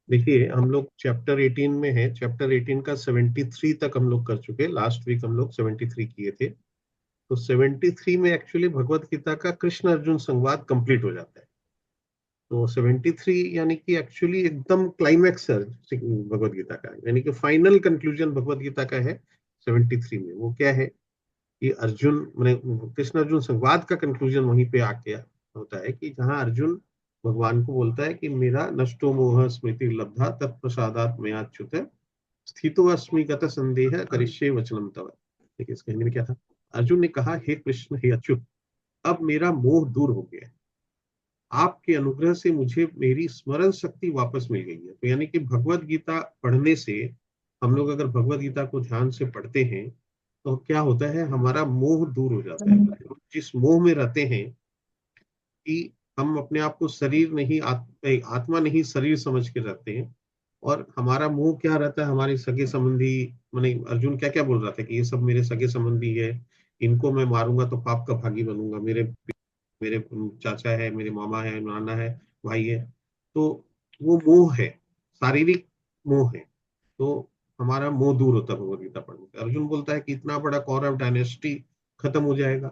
देखिए, हम लोग चैप्टर 18 में है। चैप्टर 18 का 73 तक हम लोग कर चुके। लास्ट वीक हम लोग 73 किए थे। तो 73 में एक्चुअली भगवत गीता का कृष्ण अर्जुन संवाद कंप्लीट हो जाता है। तो 73 यानी कि एक्चुअली एकदम क्लाइमैक्स है भगवत गीता का, यानी कि फाइनल कंक्लूजन भगवत गीता का है 73 में। वो क्या है कि अर्जुन मैंने कृष्ण अर्जुन संवाद का कंक्लूजन वहीं पे आके होता है कि जहां अर्जुन भगवान को बोलता है कि मेरा नष्टो मोह स्मृति लब्धा तत्प्रसादात मयाच्युत स्थितो अस्मि गत संदेह करिष्ये वचनम तव। देखिए इसका हिंदी में क्या था। अर्जुन ने कहा, हे कृष्ण, हे अच्युत, अब मेरा मोह दूर हो गया है। आपके अनुग्रह से मुझे मेरी स्मरण शक्ति वापस मिल गई है। तो यानी कि भगवत गीता पढ़ने से, हम लोग अगर भगवत गीता को ध्यान से पढ़ते हैं तो क्या होता है, हमारा मोह दूर हो जाता है। जिस मोह में रहते हैं कि हम अपने आप को शरीर नहीं आत्मा नहीं शरीर समझ के रहते हैं, और हमारा मोह क्या रहता है, हमारे सगे संबंधी। मैंने अर्जुन क्या क्या बोल रहा था कि ये सब मेरे सगे संबंधी है, इनको मैं मारूंगा तो पाप का भागी बनूंगा। मेरे मेरे चाचा है, मेरे मामा है, नाना है, भाई है। तो वो मोह है, शारीरिक मोह है। तो हमारा मोह दूर होता है भगवत गीता पढ़ने से। अर्जुन बोलता है कि इतना बड़ा कौरव डायनेस्टी खत्म हो जाएगा।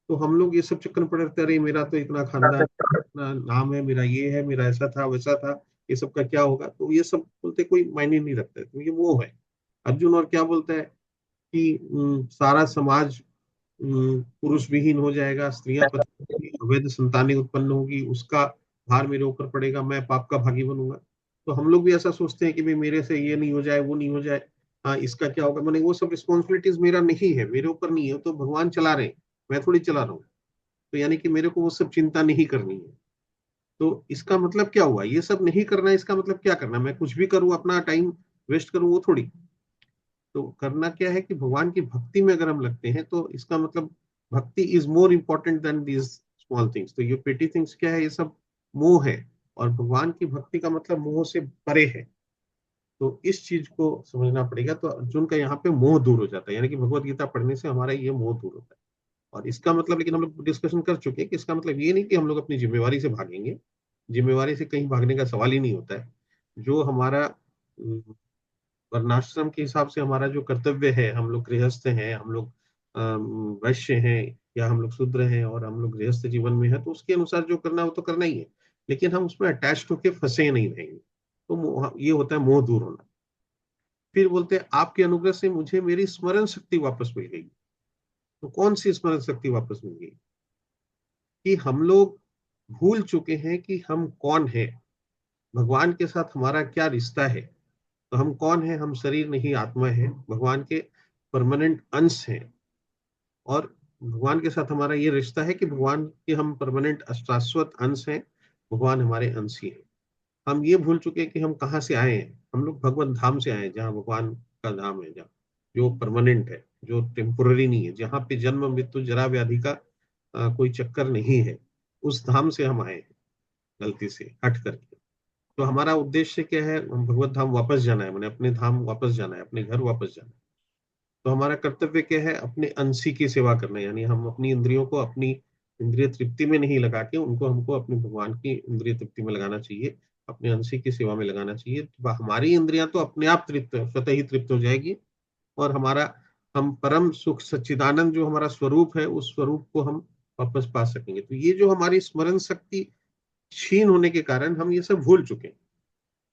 तो हम लोग ये सब चक्कर में पड़े रहते हैं, अरे मेरा तो इतना खानदान, इतना नाम है, मेरा ये है, मेरा ऐसा था वैसा था, ये सब का क्या होगा। तो ये सब बोलते कोई मायने नहीं रखता है, तो ये मोह है। अर्जुन और क्या बोलता है कि सारा समाज पुरुष विहीन हो जाएगा, स्त्रियां पति अवैध संतानें उत्पन्न होगी, उसका भार मेरे ऊपर पड़ेगा, मैं पाप का भागी बनूंगा। तो हम लोग भी ऐसा सोचते हैं कि भाई मेरे से ये नहीं हो जाए, वो नहीं हो जाए, हाँ इसका क्या होगा। मैंने वो सब रिस्पॉन्सिबिलिटीज मेरा नहीं है, मेरे ऊपर नहीं है, तो भगवान चला रहे हैं, मैं थोड़ी चला रहा हूँ। तो यानी कि मेरे को वो सब चिंता नहीं करनी है। तो इसका मतलब क्या हुआ, ये सब नहीं करना है, इसका मतलब क्या करना, मैं कुछ भी करूँ अपना टाइम वेस्ट करूँ, वो थोड़ी। तो करना क्या है कि भगवान की भक्ति में अगर हम लगते हैं तो इसका मतलब भक्ति is more important then these small things. तो ये पेटी थिंग्स क्या है, ये सब मोह है। और भगवान की भक्ति का मतलब मोह से परे है। तो इस चीज को समझना पड़ेगा। तो अर्जुन का यहाँ पे मोह दूर हो जाता है, यानी कि भगवत गीता पढ़ने से हमारा ये मोह दूर होता है। और इसका मतलब, लेकिन हम लोग डिस्कशन कर चुके हैं कि इसका मतलब ये नहीं कि हम लोग अपनी जिम्मेवारी से भागेंगे। जिम्मेवारी से कहीं भागने का सवाल ही नहीं होता है। जो हमारा वर्णाश्रम के हिसाब से हमारा जो कर्तव्य है, हम लोग गृहस्थ हैं, हम लोग वैश्य हैं, या हम लोग शूद्र हैं और हम लोग गृहस्थ जीवन में है, तो उसके अनुसार जो करना है वो तो करना ही है। लेकिन हम उसमें अटैच होकर फंसे नहीं रहेंगे। तो ये होता है मोह दूर होना। फिर बोलते हैं, आपके अनुग्रह से मुझे मेरी स्मरण शक्ति वापस मिल गई। तो कौन सी स्मरण शक्ति वापस मिल गई? कि हम लोग भूल चुके हैं कि हम कौन है, भगवान के साथ हमारा क्या रिश्ता है। तो हम कौन है, हम शरीर नहीं आत्मा है, भगवान के परमानेंट अंश हैं। और भगवान के साथ हमारा ये रिश्ता है कि भगवान के हम परमानेंट शाश्वत अंश हैं, भगवान हमारे अंश ही हैं। हम ये भूल चुके हैं कि हम कहाँ से आए हैं। हम लोग भगवत धाम से आए हैं, जहाँ भगवान का धाम है, जहाँ जो परमानेंट है, जो टेम्पोररी नहीं है, जहाँ पे जन्म मृत्यु जरा व्याधि का कोई चक्कर नहीं है। उस धाम से हम आए हैं, गलती से हट करके। तो हमारा उद्देश्य क्या है, हम भगवत धाम वापस जाना है, मैंने अपने धाम वापस जाना है, अपने घर वापस जाना है। तो हमारा कर्तव्य क्या है, अपने अंशी की सेवा करना है। यानी हम अपनी इंद्रियों को अपनी इंद्रिय तृप्ति में नहीं लगा के उनको हमको अपने भगवान की इंद्रिय तृप्ति में लगाना चाहिए, अपने अंशी की सेवा में लगाना चाहिए। तो हमारी इंद्रियां तो अपने आप तृप्त, स्वतः ही तृप्त हो जाएगी। और हमारा, हम परम सुख सच्चिदानंद जो हमारा स्वरूप है, उस स्वरूप को हम वापस पा सकेंगे। तो ये जो हमारी स्मरण शक्ति क्षीण होने के कारण हम ये सब भूल चुके हैं।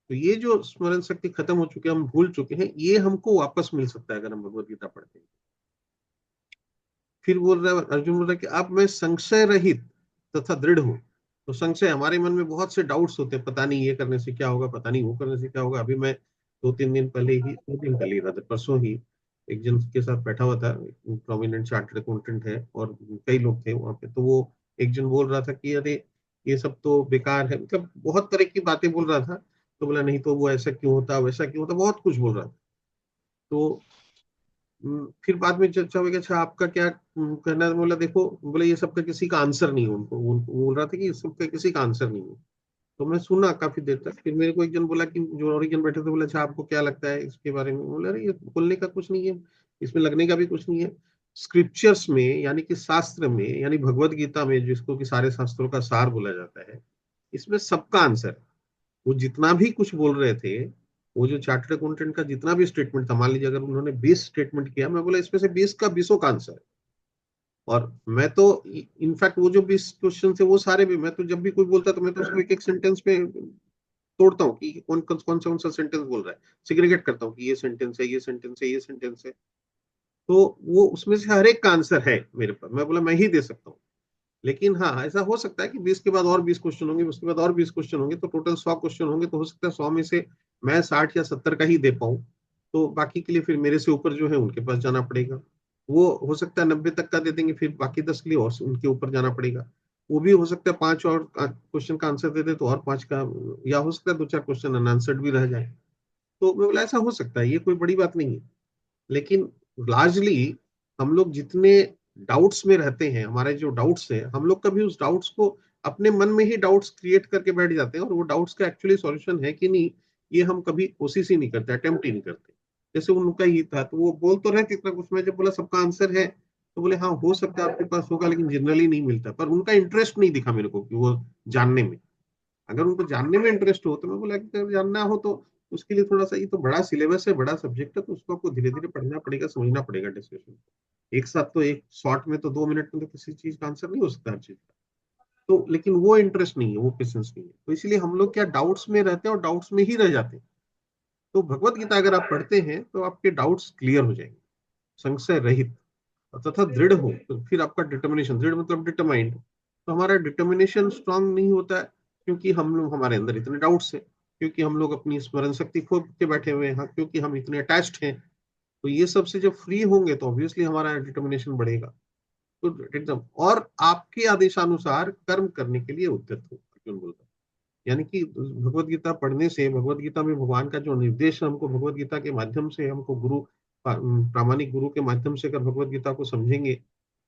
तो ये जो स्मरण शक्ति खत्म हो चुकी है, हम भूल चुके हैं, ये हमको वापस मिल सकता है अगर हम भगवत गीता पढ़ते हैं। फिर बोल रहा है, अर्जुन बोल रहा है कि अब मैं संशय रहित तथा दृढ़ हूं। तो संशय, हमारे मन में बहुत से डाउट्स होते हैं, पता नहीं ये करने से क्या होगा, पता नहीं वो करने से क्या होगा। अभी मैं 2-3 दिन पहले ही, 2 दिन पहले ही था, परसों ही एक जन के साथ बैठा हुआ था, प्रोमिनेंट चार्टर्ड अकाउंटेंट है और कई लोग थे वहां पे। तो वो एक जन बोल रहा था कि अरे ये सब तो बेकार है, मतलब बहुत तरह की बातें बोल रहा था। तो बोला नहीं तो वो ऐसा क्यों होता, वैसा क्यों होता, बहुत कुछ बोल रहा था। तो फिर बाद में चर्चा हुई कि अच्छा आपका क्या कहना है। बोला देखो, बोले ये सबका किसी का आंसर नहीं है। उनको बोल रहा था कि इस सबका किसी का आंसर नहीं है। तो मैं सुना काफी देर तक। फिर मेरे को एक जन बोला कि जो और एक जन बैठे थे, बोला अच्छा आपको क्या लगता है इसके बारे में। बोला अरे ये बोलने का कुछ नहीं है, इसमें लगने का भी कुछ नहीं है। स्क्रिप्चर्स में, यानी कि शास्त्र में, यानी भगवत गीता में, जिसको कि सारे शास्त्रों का सार बोला जाता है, इसमें सबका आंसर है। वो जितना भी कुछ बोल रहे थे, वो जो चार्टर्ड अकाउंटेंट का जितना भी स्टेटमेंट था, मान लीजिए अगर उन्होंने 20 स्टेटमेंट किया, मैं बोला इसमें से 20 का 20 का आंसर है। और मैं तो इनफैक्ट वो जो 20 क्वेश्चन थे वो सारे भी, मैं तो जब भी कोई बोलता तो मैं तो उसको एक एक सेंटेंस पे तोड़ता हूँ कि कौन सा सेंटेंस बोल रहा है, सिग्रीगेट करता हूँ कि ये सेंटेंस है, ये सेंटेंस है, ये सेंटेंस है। तो वो उसमें से हर एक का आंसर है मेरे पास, मैं बोला मैं ही दे सकता हूँ। लेकिन हाँ, ऐसा हो सकता है कि 20 के बाद और 20 क्वेश्चन होंगे, उसके बाद और 20 क्वेश्चन होंगे, तो टोटल 100 क्वेश्चन होंगे, तो हो सकता है 100 में से मैं 60 या 70 का ही दे पाऊँ। तो बाकी के लिए फिर मेरे से ऊपर जो है उनके पास जाना पड़ेगा। वो हो सकता है 90 तक का दे देंगे, फिर बाकी 10 के लिए और उनके ऊपर जाना पड़ेगा। वो भी हो सकता है 5 और क्वेश्चन का आंसर दे दे तो और 5 का, या हो सकता है 2-4 क्वेश्चन अनआंसर्ड भी रह जाए। तो मैं बोला ऐसा हो सकता है, ये कोई बड़ी बात नहीं है। लेकिन लार्जली हम लोग जितने डाउट्स में रहते हैं, हमारे जो डाउट्स हैं, हम लोग कभी उस डाउट्स को अपने मन में ही डाउट्स क्रिएट करके बैठ जाते हैं, और वो डाउट्स का एक्चुअली सॉल्यूशन है कि नहीं, ये हम कभी कोशिश ही नहीं करते, अटेम्प्ट ही नहीं करते। जैसे उनका ही था, तो वो बोल तो रहे थे इतना कुछ, मैं जब बोला सबका आंसर है, तो बोले हाँ हो सकता है आपके पास होगा, लेकिन जनरली नहीं मिलता। पर उनका इंटरेस्ट नहीं दिखा मेरे को कि वो जानने में, अगर उनको जानने में इंटरेस्ट हो तो मैं बोला कि अगर जानना हो तो उसके लिए थोड़ा सा, ये तो बड़ा सिलेबस है, बड़ा सब्जेक्ट है, तो उसको आपको धीरे धीरे पढ़ना पड़ेगा, समझना पड़ेगा डिस्कशन। एक साथ तो एक शॉर्ट में तो 2 मिनट में तो किसी चीज का आंसर नहीं हो सकता हर चीज का। तो लेकिन वो इंटरेस्ट नहीं है, वो पेशेंस नहीं है, तो इसलिए हम लोग क्या डाउट्स में रहते हैं और डाउट्स में ही रह जाते हैं। तो भगवत गीता अगर आप पढ़ते हैं तो आपके डाउट्स क्लियर हो जाएंगे, संशय रहित तथा दृढ़ हो, तो फिर आपका डिटर्मिनेशन, दृढ़ मतलब डिटरमाइंड, तो हमारा डिटर्मिनेशन स्ट्रांग नहीं होता है, क्योंकि हम लोग, हमारे अंदर इतने डाउट्स हैं, क्योंकि हम लोग अपनी स्मरण शक्ति खो के बैठे हुए हैं, क्योंकि हम इतने अटैच्ड हैं। तो ये सब से जब फ्री होंगे तो ऑब्वियसली हमारा डिटर्मिनेशन बढ़ेगा। तो एकदम, और आपके आदेशानुसार कर्म करने के लिए उद्यत हो, अर्जुन बोलता है। यानी कि भगवत गीता पढ़ने से, भगवत गीता में भगवान का जो निर्देश हमको भगवत गीता के माध्यम से, हमको गुरु, प्रामाणिक गुरु के माध्यम से अगर भगवत गीता को समझेंगे,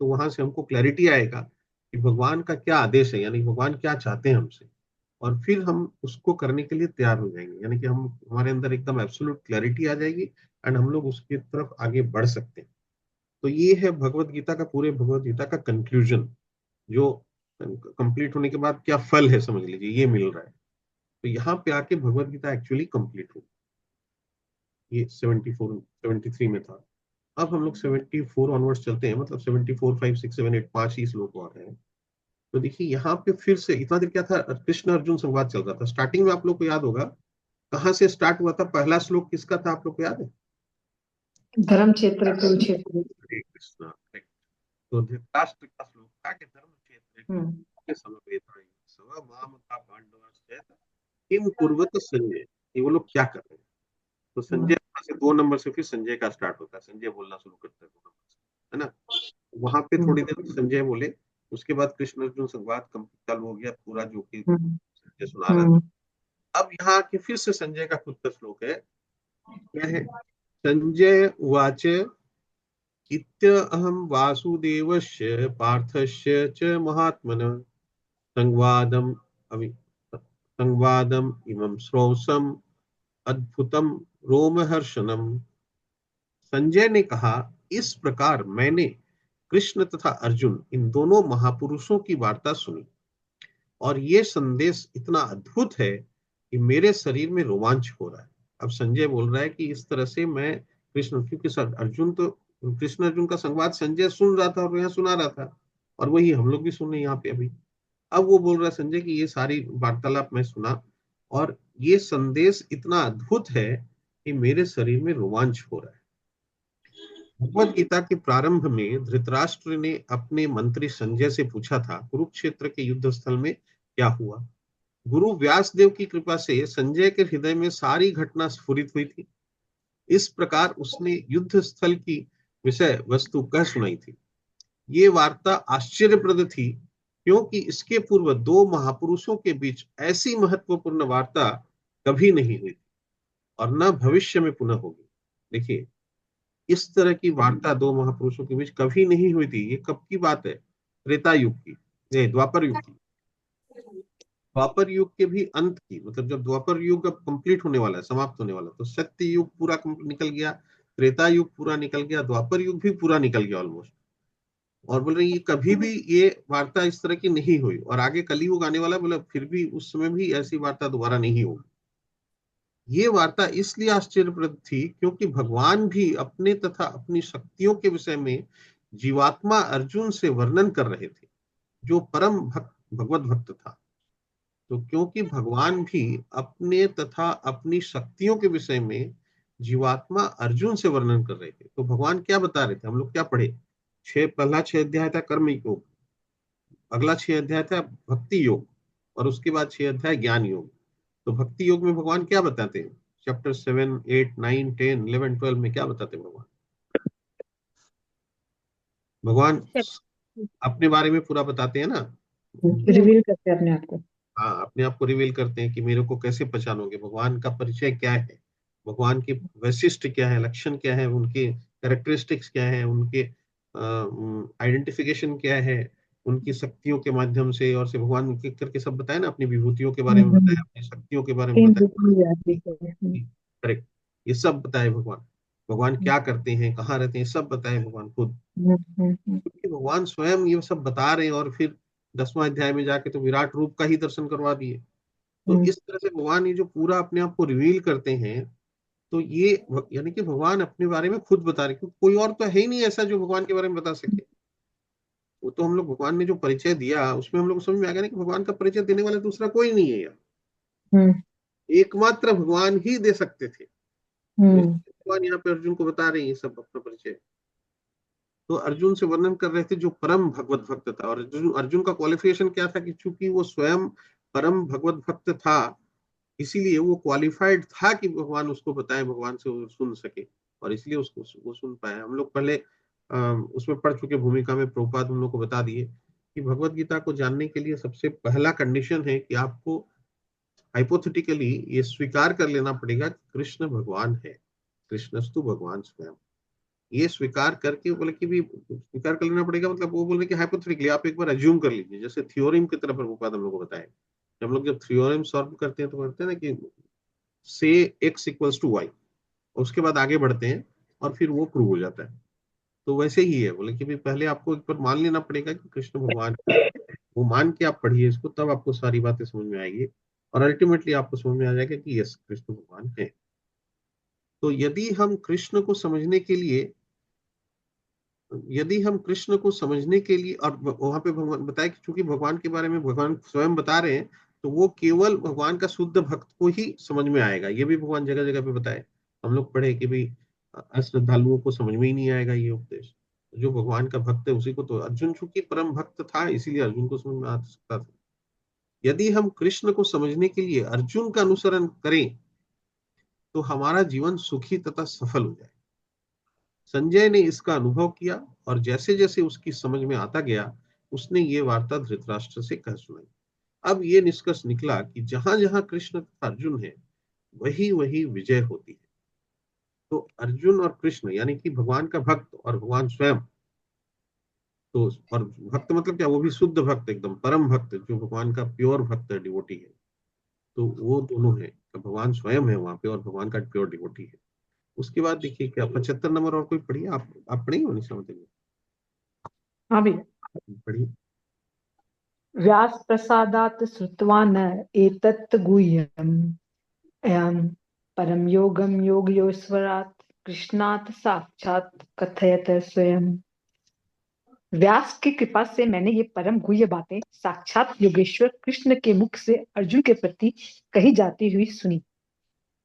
तो वहां से हमको क्लैरिटी आएगा कि भगवान का क्या आदेश है, यानी भगवान क्या चाहते हैं हमसे। और फिर हम उसको करने के लिए तैयार हो जाएंगे, यानी कि हम, हमारे अंदर एकदम एब्सोल्यूट क्लैरिटी आ जाएगी, एंड हम लोग उसकी तरफ आगे बढ़ सकते हैं। तो ये है भगवत गीता का, पूरे भगवत गीता का कंक्लूजन, जो कंप्लीट होने के बाद क्या फल है समझ लीजिए, ये मिल रहा है। तो यहाँ पे आके भगवत गीता एक्चुअली कंप्लीट हो, ये 74 73 में था। अब हम लोग 74 ऑनवर्ड्स चलते हैं, मतलब 74 5 6 7 8, 5 ही श्लोक और हैं। तो देखिए यहाँ पे फिर से, इतना देर क्या था, कृष्ण अर्जुन संवाद चल रहा था। स्टार्टिंग में आप लोग को याद होगा कहाँ से स्टार्ट हुआ था, पहला श्लोक किसका था, आप लोग को याद है? धर्म क्षेत्र कुरुक्षेत्र। हरे कृष्णा, correct। तो धृतराष्ट्र का श्लोक था कि धर्म क्षेत्र हम्म। समवेताय सव मामका पांडवाश्चैत किम कुर्वत संजय, ये वो लोग क्या कर रहे हैं। तो संजय हम्म। वहां से 2 नंबर से फिर संजय का स्टार्ट होता है, संजय बोलना शुरू करता है 2 नंबर से, है ना। वहां पे हम्म। थोड़ी देर संजय बोले, उसके बाद कृष्ण अर्जुन संवाद चालू हो गया पूरा, जो कि हम्म। संजय सुना रहा हम्म। था। अब यहाँ के फिर से संजय का खुद का श्लोक है, क्या है? संजय उवाच इत्यहं वासुदेवस्य पार्थस्य च महात्मनः संवादम अवि संवादम इमं श्रोसम अद्भुतम रोमहर्षणम। संजय ने कहा, इस प्रकार मैंने कृष्ण तथा अर्जुन, इन दोनों महापुरुषों की वार्ता सुनी, और ये संदेश इतना अद्भुत है कि मेरे शरीर में रोमांच हो रहा है। अब संजय बोल रहा है कि इस तरह से मैं कृष्ण, क्योंकि सर अर्जुन तो, कृष्ण अर्जुन का संवाद संजय सुन रहा था और यहाँ सुना रहा था, और वही हम लोग भी सुन रहे हैं यहाँ पे अभी। अब वो बोल रहा है संजय कि ये सारी वार्तालाप मैं सुना, और ये संदेश इतना अद्भुत है कि मेरे शरीर में रोमांच हो रहा है। भगवत गीता के प्रारंभ में धृतराष्ट्र ने अपने मंत्री संजय से पूछा था, कुरुक्षेत्र के युद्ध स्थल में क्या हुआ। गुरु व्यास देव की कृपा से संजय के हृदय में सारी घटना स्फुरित हुई थी। इस प्रकार उसने युद्ध स्थल की विषय वस्तु कह सुनाई थी। ये वार्ता आश्चर्यप्रद थी, क्योंकि इसके पूर्व दो महापुरुषों के बीच ऐसी महत्वपूर्ण वार्ता कभी नहीं हुई और न भविष्य में पुनः होगी। देखिए, इस तरह की वार्ता दो महापुरुषों के बीच कभी नहीं हुई थी। ये कब की बात है? त्रेता युग की, द्वापर युग की। द्वापर युग के भी अंत की, मतलब जब द्वापर युग अब कंप्लीट होने वाला है, समाप्त होने वाला है, तो सत्य युग पूरा निकल गया, त्रेता युग पूरा निकल गया, द्वापर युग भी पूरा निकल गया ऑलमोस्ट। और बोल रहे ये कभी भी ये वार्ता इस तरह की नहीं हुई, और आगे कलयुग आने वाला, बोले फिर भी उस समय भी ऐसी वार्ता दोबारा नहीं होगी। ये वार्ता इसलिए आश्चर्यप्रद थी क्योंकि भगवान भी अपने तथा अपनी शक्तियों के विषय में जीवात्मा अर्जुन से वर्णन कर रहे थे, जो परम भक्त भगवत भक्त था। तो क्योंकि भगवान भी अपने तथा अपनी शक्तियों के विषय में जीवात्मा अर्जुन से वर्णन कर रहे थे, तो भगवान क्या बता रहे थे? हम लोग क्या पढ़े? पहला 6 अध्याय था कर्म योग, अगला 6 अध्याय था भक्ति योग, और उसके बाद 6 अध्याय ज्ञान योग। तो भक्ति योग में भगवान क्या बताते हैं? चैप्टर 7, 8, 9, 10, 11, 12 में क्या बताते हैं भगवान? भगवान अपने बारे में पूरा बताते हैं ना। रिवील करते हैं अपने आप को। हाँ, अपने आप को रिवील करते हैं कि मेरे को कैसे पहचानोगे, भगवान का परिचय क्या है, भगवान की वैशिष्ट क्या है, लक्षण क्या है, उनके कैरेक्टरिस्टिक्स क्या है, उनके आइडेंटिफिकेशन क्या है, उनकी शक्तियों के माध्यम से, और से भगवान के करके सब बताया ना, अपनी विभूतियों के बारे में बताया, अपनी शक्तियों के बारे में तीन बताया। रूप में जाती है। करेक्ट, ये सब बताए भगवान। भगवान क्या करते हैं, कहाँ रहते हैं, सब बताए भगवान खुद, क्योंकि भगवान स्वयं ये सब बता रहे हैं। और फिर 10वां अध्याय में जाके तो विराट रूप का ही दर्शन करवा दिए। तो इस तरह से भगवान ये जो पूरा अपने आप को रिवील करते हैं, तो ये यानी कि भगवान अपने बारे में खुद बता रहे, क्योंकि कोई और तो है ही नहीं ऐसा जो भगवान के बारे में बता सके। वो तो हम लोग, भगवान ने जो परिचय दिया उसमें हम लोग को समझ में आ गया ना कि भगवान का परिचय देने वाला दूसरा कोई नहीं है यार, एकमात्र भगवान ही दे सकते थे। तो इसलिए भगवान यहाँ पे अर्जुन को बता रहे हैं ये सब अपना परिचय। तो अर्जुन से वर्णन कर रहे थे जो परम भगवत भक्त था। और अर्जुन का क्वालिफिकेशन क्या था कि चूंकि वो स्वयं परम भगवत भक्त था, इसीलिए वो क्वालिफाइड था कि भगवान उसको बताए, भगवान से वो सुन सके, और इसलिए उसको वो सुन पाए। हम लोग पहले उसमें पढ़ चुके भूमिका में, प्रभुपाद हम लोग को बता दिए कि भगवत गीता को जानने के लिए सबसे पहला कंडीशन है कि आपको हाइपोथेटिकली ये स्वीकार कर लेना पड़ेगा कि कृष्ण भगवान है, कृष्णस्तु भगवान स्वयं। ये स्वीकार करके बोले कि भी स्वीकार कर लेना पड़ेगा, मतलब वो बोल रहे कि हाइपोथेटिकली आप एक बार अज्यूम कर लीजिए, जैसे थ्योरम की तरफ प्रभुपाद हम लोग को बताए। हम लोग जब थ्योरम सॉल्व करते हैं तो करते हैं ना कि से एक्स इक्वल्स टू वाई, उसके बाद आगे बढ़ते हैं और फिर वो प्रूव हो जाता है। तो वैसे ही है, बोले कि भाई पहले आपको एक बार मान लेना पड़ेगा कि कृष्ण भगवान है। वो मान के आप पढ़िए इसको, तब आपको सारी बातें समझ में आएगी, और अल्टीमेटली आपको समझ में आ जाएगा कि यस, कृष्ण भगवान है। तो यदि हम कृष्ण को समझने के लिए, और वहां पे भगवान बताया कि चूंकि भगवान के बारे में भगवान स्वयं बता रहे हैं, तो वो केवल भगवान का शुद्ध भक्त को ही समझ में आएगा। ये भी भगवान जगह जगह पे बताए, हम लोग पढ़े कि भाई अश्रद्धालुओं को समझ में ही नहीं आएगा ये उपदेश। जो भगवान का भक्त है उसी को, तो अर्जुन चूंकि परम भक्त था इसीलिए अर्जुन को समझ में आ सकता था। यदि हम कृष्ण को समझने के लिए अर्जुन का अनुसरण करें तो हमारा जीवन सुखी तथा सफल हो जाए। संजय ने इसका अनुभव किया, और जैसे जैसे उसकी समझ में आता गया उसने ये वार्ता धृतराष्ट्र से कह सुनाई। अब ये निष्कर्ष निकला कि जहां जहां कृष्ण तथा अर्जुन है वही वही विजय होती है। तो अर्जुन और कृष्ण यानी कि भगवान का भक्त और भगवान स्वयं, तो और भक्त मतलब क्या? वो भी शुद्ध भक्त, एकदम परम भक्त, जो भगवान का प्योर भक्त है, डिवोटी है। तो वो दोनों है, तो भगवान स्वयं है वहां पे और भगवान का प्योर डिवोटी है। उसके बाद देखिए क्या 75 नंबर और कोई पढ़िए, आप पढ़िए नहीं समझेंगे, हाँ भैया। पढ़िए। व्यास प्रसादात श्रुत्वा न एतत् गुह्यम् अयम् परम योगम योगयोश्वरात् कृष्णात् साक्षात् कथयत स्वयं। व्यास की कृपा से मैंने ये परम गुह्य बातें साक्षात योगेश्वर कृष्ण के मुख से अर्जुन के प्रति कही जाती हुई सुनी।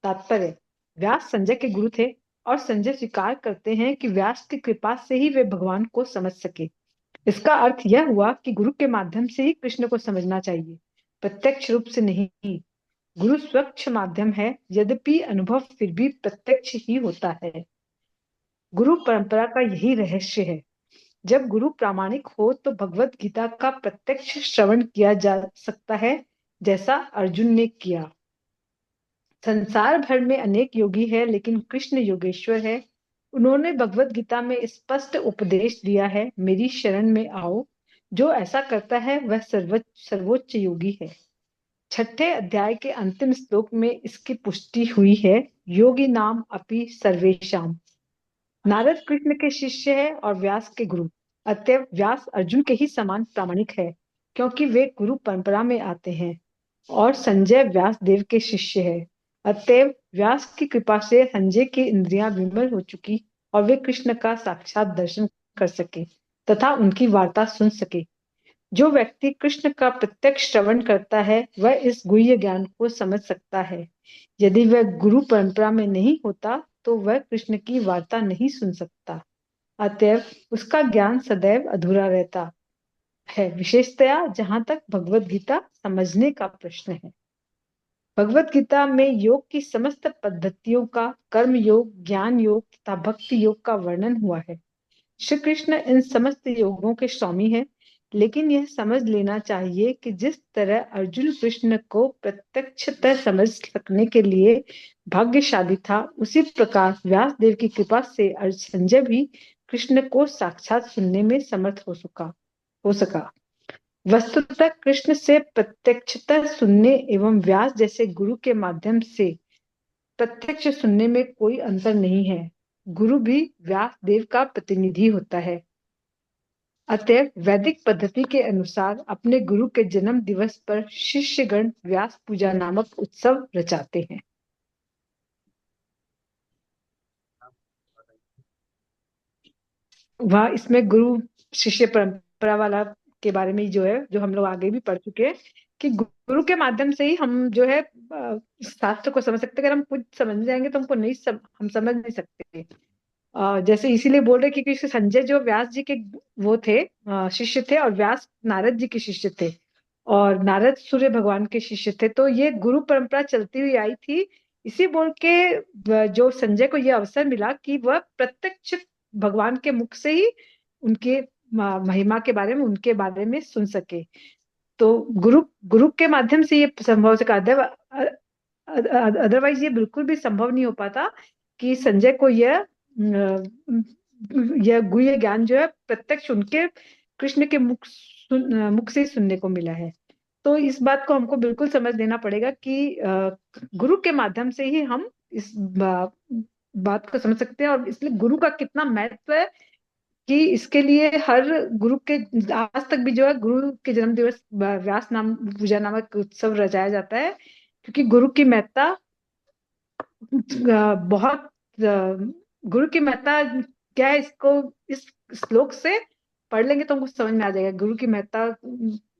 तात्पर्य: व्यास संजय के गुरु थे और संजय स्वीकार करते हैं कि व्यास की कृपा से ही वे भगवान को समझ सके। इसका अर्थ यह हुआ कि गुरु के माध्यम से ही कृष्ण को समझना चाहिए, प्रत्यक्ष रूप से नहीं। गुरु स्वच्छ माध्यम है, यद्यपि अनुभव फिर भी प्रत्यक्ष ही होता है। गुरु परंपरा का यही रहस्य है। जब गुरु प्रामाणिक हो तो भगवत गीता का प्रत्यक्ष श्रवण किया जा सकता है, जैसा अर्जुन ने किया। संसार भर में अनेक योगी है, लेकिन कृष्ण योगेश्वर है। उन्होंने भगवत गीता में स्पष्ट उपदेश दिया है, मेरी शरण में आओ। जो ऐसा करता है वह सर्वोच्च योगी है। 6 अध्याय के अंतिम श्लोक में इसकी पुष्टि हुई है। योगी नाम अपि सर्वेशाम। नारद कृष्ण के शिष्य है और व्यास के गुरु। अतएव व्यास अर्जुन के ही समान प्रामाणिक है, क्योंकि वे गुरु परंपरा में आते हैं, और संजय व्यास देव के शिष्य है। अतएव व्यास की कृपा से संजय की इंद्रियां विमल हो चुकी और वे कृष्ण का साक्षात दर्शन कर सके तथा उनकी वार्ता सुन सके। जो व्यक्ति कृष्ण का प्रत्यक्ष श्रवण करता है वह इस गुह्य ज्ञान को समझ सकता है। यदि वह गुरु परंपरा में नहीं होता तो वह कृष्ण की वार्ता नहीं सुन सकता। अतएव उसका ज्ञान सदैव अधूरा रहता है, विशेषतया जहां तक भगवत गीता समझने का प्रश्न है। भगवत गीता में योग की समस्त पद्धतियों का, कर्म योग, ज्ञान योग तथा भक्ति योग का वर्णन हुआ है। श्री कृष्ण इन समस्त योगों के स्वामी हैं, लेकिन यह समझ लेना चाहिए कि जिस तरह अर्जुन कृष्ण को प्रत्यक्षतः समझ सकने के लिए भाग्यशाली था, उसी प्रकार व्यास देव की कृपा से संजय भी कृष्ण को साक्षात सुनने में समर्थ हो सका। वस्तुतः कृष्ण से प्रत्यक्षतः सुनने एवं व्यास जैसे गुरु के माध्यम से प्रत्यक्ष सुनने में कोई अंतर नहीं है। गुरु भी व्यास देव का प्रतिनिधि होता है। अतएव वैदिक पद्धति के अनुसार अपने गुरु के जन्म दिवस पर शिष्यगण व्यास पूजा नामक उत्सव रचाते हैं। वह इसमें गुरु शिष्य परंपरा वाला के बारे में जो है, जो हम लोग आगे भी पढ़ चुके हैं कि गुरु के माध्यम से ही हम जो है शास्त्र को समझ सकते हैं। अगर हम खुद समझ जाएंगे तो हमको नहीं हम समझ नहीं सकते। जैसे इसीलिए बोल रहे क्योंकि संजय जो व्यास जी के वो थे, शिष्य थे, और व्यास नारद जी के शिष्य थे और नारद सूर्य भगवान के शिष्य थे। तो ये गुरु परंपरा चलती हुई आई थी। इसी बोल के जो संजय को यह अवसर मिला कि वह प्रत्यक्ष भगवान के मुख से ही उनके महिमा के बारे में, उनके बारे में सुन सके। तो गुरु गुरु के माध्यम से ये संभव हो सका। अदरवाइज ये बिल्कुल भी संभव नहीं हो पाता कि संजय को यह गुह्य ज्ञान जो है प्रत्यक्ष उनके कृष्ण के मुख से सुनने को मिला है। तो इस बात को हमको बिल्कुल समझ लेना पड़ेगा कि गुरु के माध्यम से ही हम इस बात को समझ सकते हैं। और इसलिए गुरु का कितना महत्व है कि इसके लिए हर गुरु के आज तक भी जो है गुरु के जन्म दिवस व्यास नाम पूजा नामक उत्सव रचाया जाता है, क्योंकि गुरु की महत्ता बहुत गुरु की महत्ता क्या है, इसको इस श्लोक से पढ़ लेंगे तो हमको समझ में आ जाएगा। गुरु की महत्ता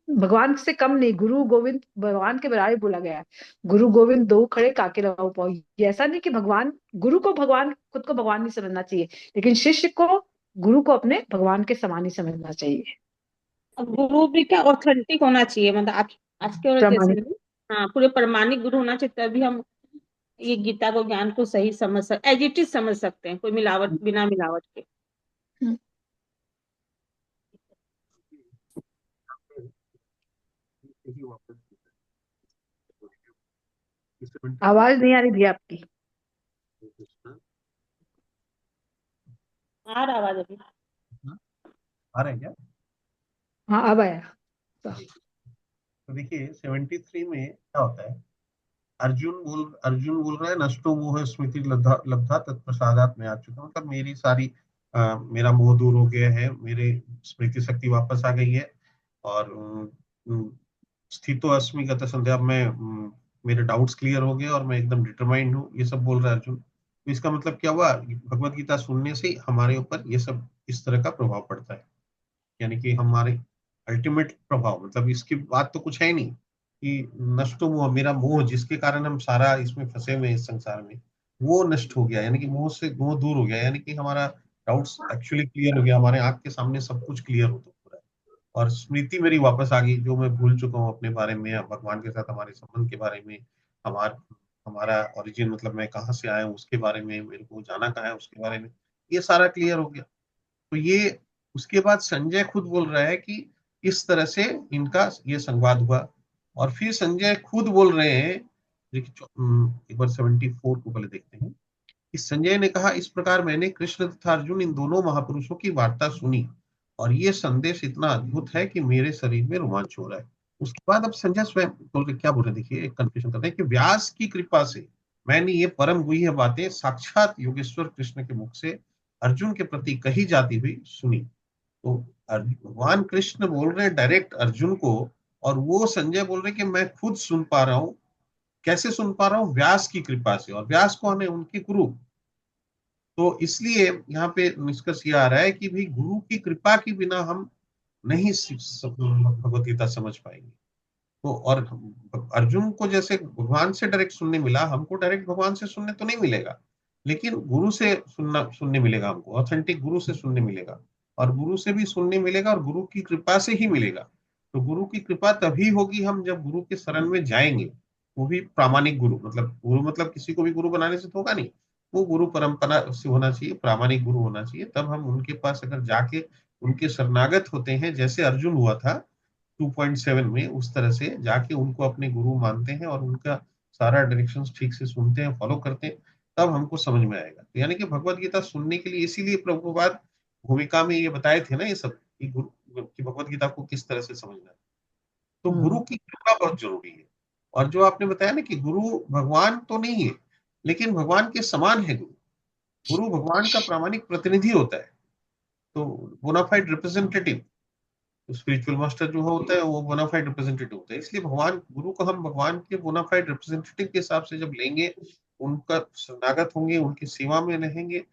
भगवान से कम नहीं, गुरु गोविंद भगवान के बराबर बोला गया है। गुरु गोविंद दो खड़े काके लाओ पाओ। ये ऐसा नहीं कि भगवान, गुरु को भगवान, खुद को भगवान नहीं समझना चाहिए, लेकिन शिष्य को गुरु को अपने भगवान के समान ही समझना चाहिए। गुरु भी क्या ऑथेंटिक होना चाहिए, मतलब आज के औरत जैसे नहीं, हाँ पूरे प्रमाणिक गुरु होना चाहिए, तभी हम ये गीता को ज्ञान को सही समझ सकते, एज इट इज समझ सकते हैं, कोई मिलावट, बिना मिलावट के। आवाज नहीं आ रही थी आपकी। आ रहा आवाज अभी? आ रहा है क्या? हाँ अब आया। तो देखिए 73 में क्या होता है, अर्जुन बोल रहा है नष्टो मोह स्मृति लब्धा लब्धा तत्प्रसादात में आ चुका, मतलब मेरी सारी मेरा मोह दूर हो गया है, मेरे स्मृति शक्ति वापस आ गई है, और स्थितो अस्मि गत संध्या में मेरे डाउट्स क्लियर हो गए और मैं एकदम डिटरमाइंड हूँ, ये सब बोल रहा है अर्जुन। तो इसका मतलब क्या हुआ, भगवत गीता सुनने से हमारे ऊपर ये सब इस तरह का प्रभाव पड़ता है, यानी कि हमारे अल्टीमेट प्रभाव, मतलब इसकी बात तो कुछ है नहीं कि नष्ट मोह, मेरा मोह जिसके कारण हम सारा इसमें फंसे हुए इस संसार में, वो नष्ट हो गया, यानी कि मोह से मोह दूर हो गया, यानी कि हमारा डाउट्स एक्चुअली क्लियर हो गया, हमारे आंख के सामने सब कुछ क्लियर हो तो पूरा, और स्मृति मेरी वापस आ गई, जो मैं भूल चुका हूँ अपने बारे में, भगवान के साथ हमारे संबंध के बारे में, हमारा हमारा ओरिजिन, मतलब मैं कहाँ से आया हूँ उसके बारे में, मेरे को जाना कहाँ है उसके बारे में, ये सारा क्लियर हो गया। तो ये उसके बाद संजय खुद बोल रहा है कि इस तरह से इनका ये संवाद हुआ, और फिर संजय खुद बोल रहे हैं, देखिए एक बार 74 को पहले देखते हैं कि संजय ने कहा, इस प्रकार मैंने कृष्ण तथा अर्जुन इन दोनों महापुरुषों की वार्ता सुनी और ये संदेश इतना अद्भुत है कि मेरे शरीर में रोमांच हो रहा है। उसके बाद अब संजय स्वयं बोल रहे, क्या बोल रहे देखिए, एक कंफ्यूजन करते हैं कि व्यास की कृपा से मैंने ये परम गुह्य बातें साक्षात योगेश्वर कृष्ण के मुख से अर्जुन के प्रति कही जाती हुई सुनी। तो भगवान कृष्ण बोल रहे हैं डायरेक्ट अर्जुन को, और वो संजय बोल रहे कि मैं खुद सुन पा रहा हूँ कैसे सुन पा रहा हूँ? व्यास की कृपा से, और व्यास कौन है? उनके गुरु। तो इसलिए यहाँ पे निष्कर्ष ये आ रहा है कि भाई गुरु की कृपा के बिना हम नहीं भगवत गीता समझ पाएंगे। तो और अर्जुन को जैसे भगवान से डायरेक्ट सुनने मिला, हमको डायरेक्ट भगवान से सुनने तो नहीं मिलेगा, लेकिन गुरु से सुनने मिलेगा, हमको ऑथेंटिक गुरु से सुनने मिलेगा, और गुरु से भी सुनने मिलेगा, और गुरु की कृपा से ही मिलेगा। तो गुरु की कृपा तभी होगी हम जब गुरु के शरण में जाएंगे, वो भी प्रामाणिक गुरु। मतलब गुरु मतलब किसी को भी गुरु बनाने से तो होगा नहीं, वो गुरु परंपरा से होना चाहिए, प्रामाणिक गुरु होना चाहिए। तब हम उनके पास अगर जाके उनके शरणागत होते हैं, जैसे अर्जुन हुआ था 2.7 में, उस तरह से जाके उनको अपने गुरु मानते हैं और उनका सारा डायरेक्शंस ठीक से सुनते हैं, फॉलो करते हैं, तब हमको समझ में आएगा। तो यानी कि भगवत गीता सुनने के लिए इसीलिए प्रभुपाद भूमिका में ये बताए थे ना ये सब, कि गुरु की भगवत गीता को किस तरह से समझना है। तो गुरु की कृपा बहुत जरूरी है। और जो आपने बताया ना कि गुरु भगवान तो नहीं है, लेकिन भगवान के समान है गुरु। गुरु भगवान का प्रामाणिक प्रतिनिधि होता है, तो बोनाफाइड रिप्रेजेंटेटिव। तो स्पिरिचुअल मास्टर जो होता है वो बोनाफाइड रिप्रेजेंटेटिव होता है। इसलिए भगवान गुरु को हम भगवान के बोनाफाइड रिप्रेजेंटेटिव के हिसाब से जब लेंगे, उनका शरणागत होंगे, उनकी सेवा में रहेंगे,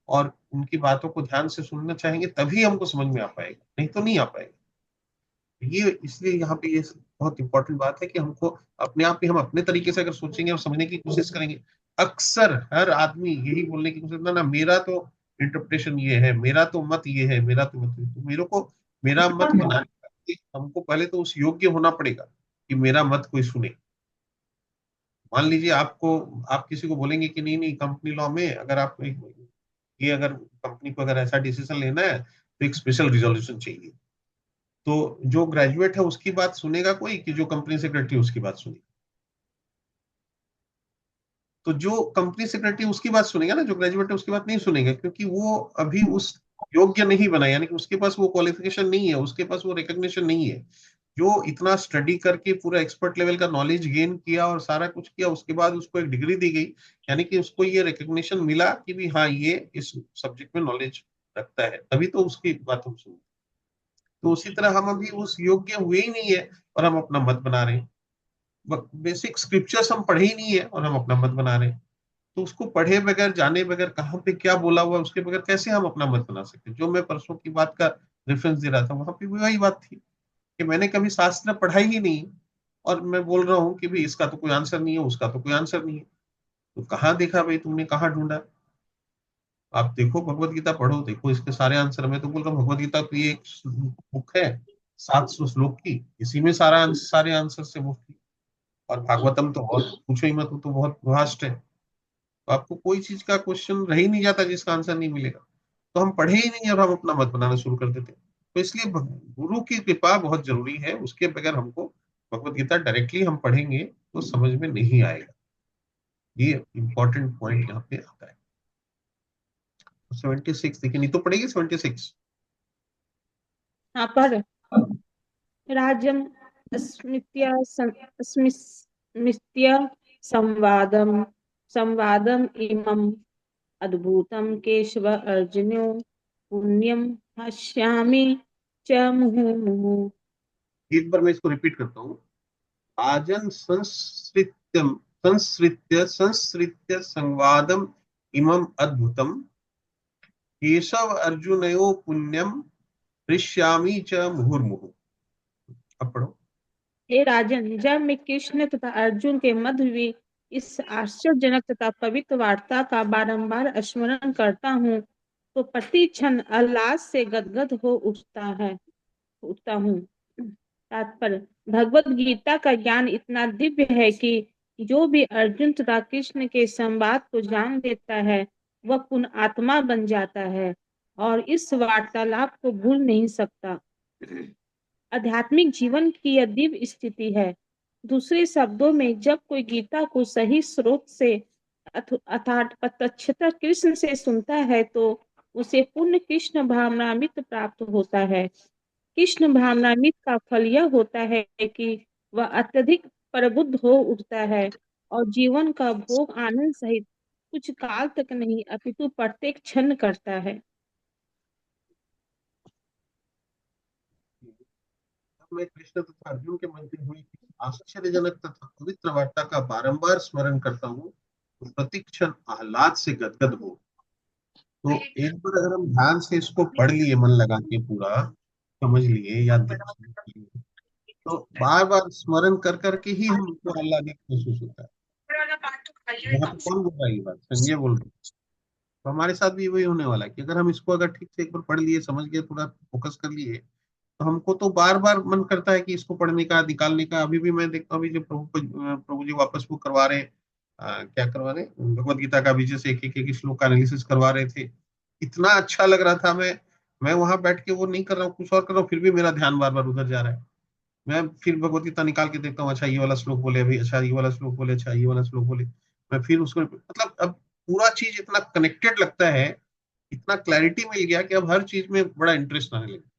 और उनकी बातों को ध्यान से सुनना चाहेंगे, तभी हमको समझ में आ पाएगा, नहीं तो नहीं आ पाएगा। ये इसलिए यहाँ पे ये बहुत इंपॉर्टेंट बात है कि हमको अपने आप ही, हम अपने तरीके से अगर सोचेंगे और समझने की कोशिश करेंगे। अक्सर हर आदमी यही बोलने की कोशिश करता है ना, मेरा तो इंटरप्रिटेशन ये है, मेरा तो मत ये है, मेरा तो मत ये। तो मेरे को मेरा मत बनाने का हमको पहले तो उस योग्य होना पड़ेगा कि मेरा मत कोई सुने। मान लीजिए आपको, आप किसी को बोलेंगे कि नहीं नहीं, कंपनी लॉ में अगर आप ये अगर कंपनी को अगर ऐसा डिसीजन लेना है तो एक स्पेशल रिजोल्यूशन चाहिए। तो जो ग्रेजुएट है उसकी बात सुनेगा कोई, कि जो कंपनी सेक्रेटरी उसकी बात सुनेगा? तो जो कंपनी सेक्रेटरी उसकी बात सुनेगा ना, जो ग्रेजुएट है उसकी बात नहीं सुनेगा, क्योंकि वो अभी उस योग्य नहीं बना, यानी कि उसके पास वो क्वालिफिकेशन नहीं है, उसके पास वो रिकग्निशन नहीं है। जो इतना स्टडी करके पूरा एक्सपर्ट लेवल का नॉलेज गेन किया और सारा कुछ किया, उसके बाद उसको एक डिग्री दी गई, यानी कि उसको ये रिकग्निशन मिला कि भी हाँ ये इस सब्जेक्ट में नॉलेज रखता है, तभी तो उसकी बात हम सुनते। तो उसी तरह हम अभी उस योग्य हुए ही नहीं है, और हम अपना मत बना रहे हैं। बेसिक स्क्रिप्चर्स हम पढ़े ही नहीं है और हम अपना मत बना रहे हैं। तो उसको पढ़े बगैर, जाने बगैर, कहाँ पे क्या बोला हुआ है उसके बगैर कैसे हम अपना मत बना सकते? जो मैं परसों की बात का रेफरेंस दे रहा था, वहां पे भी वही बात थी कि मैंने कभी शास्त्र पढ़ा ही नहीं, और मैं बोल रहा हूँ कि भाई इसका तो कोई आंसर नहीं है, उसका तो कोई आंसर नहीं है। तो कहाँ देखा भाई तुमने, कहाँ ढूंढा? आप देखो भगवत गीता पढ़ो, देखो इसके सारे आंसर। मैं तो बोल रहा हूँ भगवत गीता तो ये एक बुक है 700 श्लोक की, इसी में सारे आंसर से मुफ्त। और भागवतम तो बहुत पूछो ही मत, वो तो बहुत वास्ट है। तो आपको कोई चीज का क्वेश्चन रह ही नहीं जाता जिसका आंसर नहीं मिलेगा। तो हम पढ़े ही नहीं और हम अपना मत बनाना शुरू कर देते। तो इसलिए गुरु की कृपा बहुत जरूरी है, उसके बगैर हमको भगवत गीता डायरेक्टली हम पढ़ेंगे तो समझ में नहीं आएगा। ये इंपॉर्टेंट पॉइंट यहाँ पे आता है। 76 देखिए, नहीं तो पढ़ेगी 76। हाँ पर राज्यम अस्मित्य अस्मित्य संवादम संवादम इमम अद्भुतम केशव अर्जुनो पुण्यम हश्यामि च मुहुर्मुहुः। एक बार मैं इसको रिपीट करता हूँ। आजन संसृत्यम संसृत्य संवादम इमम अद्भुतम केशव अर्जुनयो पुण्यम हृष्यामि च मुहुर्मुहु। अब पढ़ो। हे राजन, जब मैं कृष्ण तथा अर्जुन के मध्य हुई इस आश्चर्यजनक तथा पवित्र वार्ता का बारंबार स्मरण करता हूँ तो प्रति क्षण आह्लाद से गदगद हो उठता हूँ। तात्पर्य, भगवत गीता का ज्ञान इतना दिव्य है कि जो भी अर्जुन तथा कृष्ण के संवाद को जान लेता है वह पुण्य आत्मा बन जाता है और इस वार्तालाप को भूल नहीं सकता। आध्यात्मिक जीवन की यह दिव्य स्थिति है। दूसरे शब्दों में, जब कोई गीता को सही स्रोत से अर्थात प्रत्यक्षतः कृष्ण से सुनता है तो उसे पूर्ण कृष्ण भावनामृत प्राप्त होता है। कृष्ण भावनामृत का फल यह होता है कि वह अत्यधिक प्रबुद्ध हो उठता है और जीवन का भोग आनंद सहित कुछ काल तक नहीं अपितु प्रत्येक क्षण करता है। में कृष्ण तथा अर्जुन के मध्य हुई आश्चर्यजनक तथा पवित्र वार्ता का बारंबार स्मरण करता हूँ तो प्रतिक्षण आह्लाद से गदगद हो। तो एक बार अगर हम ध्यान से इसको पढ़ लिए, मन लगा के पूरा समझ लिए या समझ लिए, तो बार बार स्मरण कर करके ही हमको आह्लादित महसूस होता है। यहाँ पे कौन बोल रहा है ये बात? संजय बोल रहे हैं। तो हमारे साथ भी वही होने वाला है कि अगर हम इसको अगर ठीक से एक बार पढ़ लिए, समझ गए, थोड़ा फोकस कर लिए, तो हमको तो बार बार मन करता है कि इसको पढ़ने का, निकालने का। अभी भी मैं देखता हूँ, अभी जो प्रभु जी वापस वो करवा रहे हैं, क्या करवा रहे हैं, भगवत गीता का भी जैसे एक एक एक श्लोक का एनालिसिस करवा रहे थे। इतना अच्छा लग रहा था। मैं वहां बैठ के वो नहीं कर रहा हूँ, कुछ और कर रहा हूँ, फिर भी मेरा ध्यान बार बार उधर जा रहा है। मैं फिर भगवत गीता निकाल के देखता हूँ, अच्छा ये वाला श्लोक बोले अभी, अच्छा ये वाला श्लोक बोले, अच्छा ये वाला श्लोक बोले। मैं फिर उसको, मतलब अब पूरा चीज इतना कनेक्टेड लगता है, इतना क्लैरिटी मिल गया कि अब हर चीज में बड़ा इंटरेस्ट आने लगा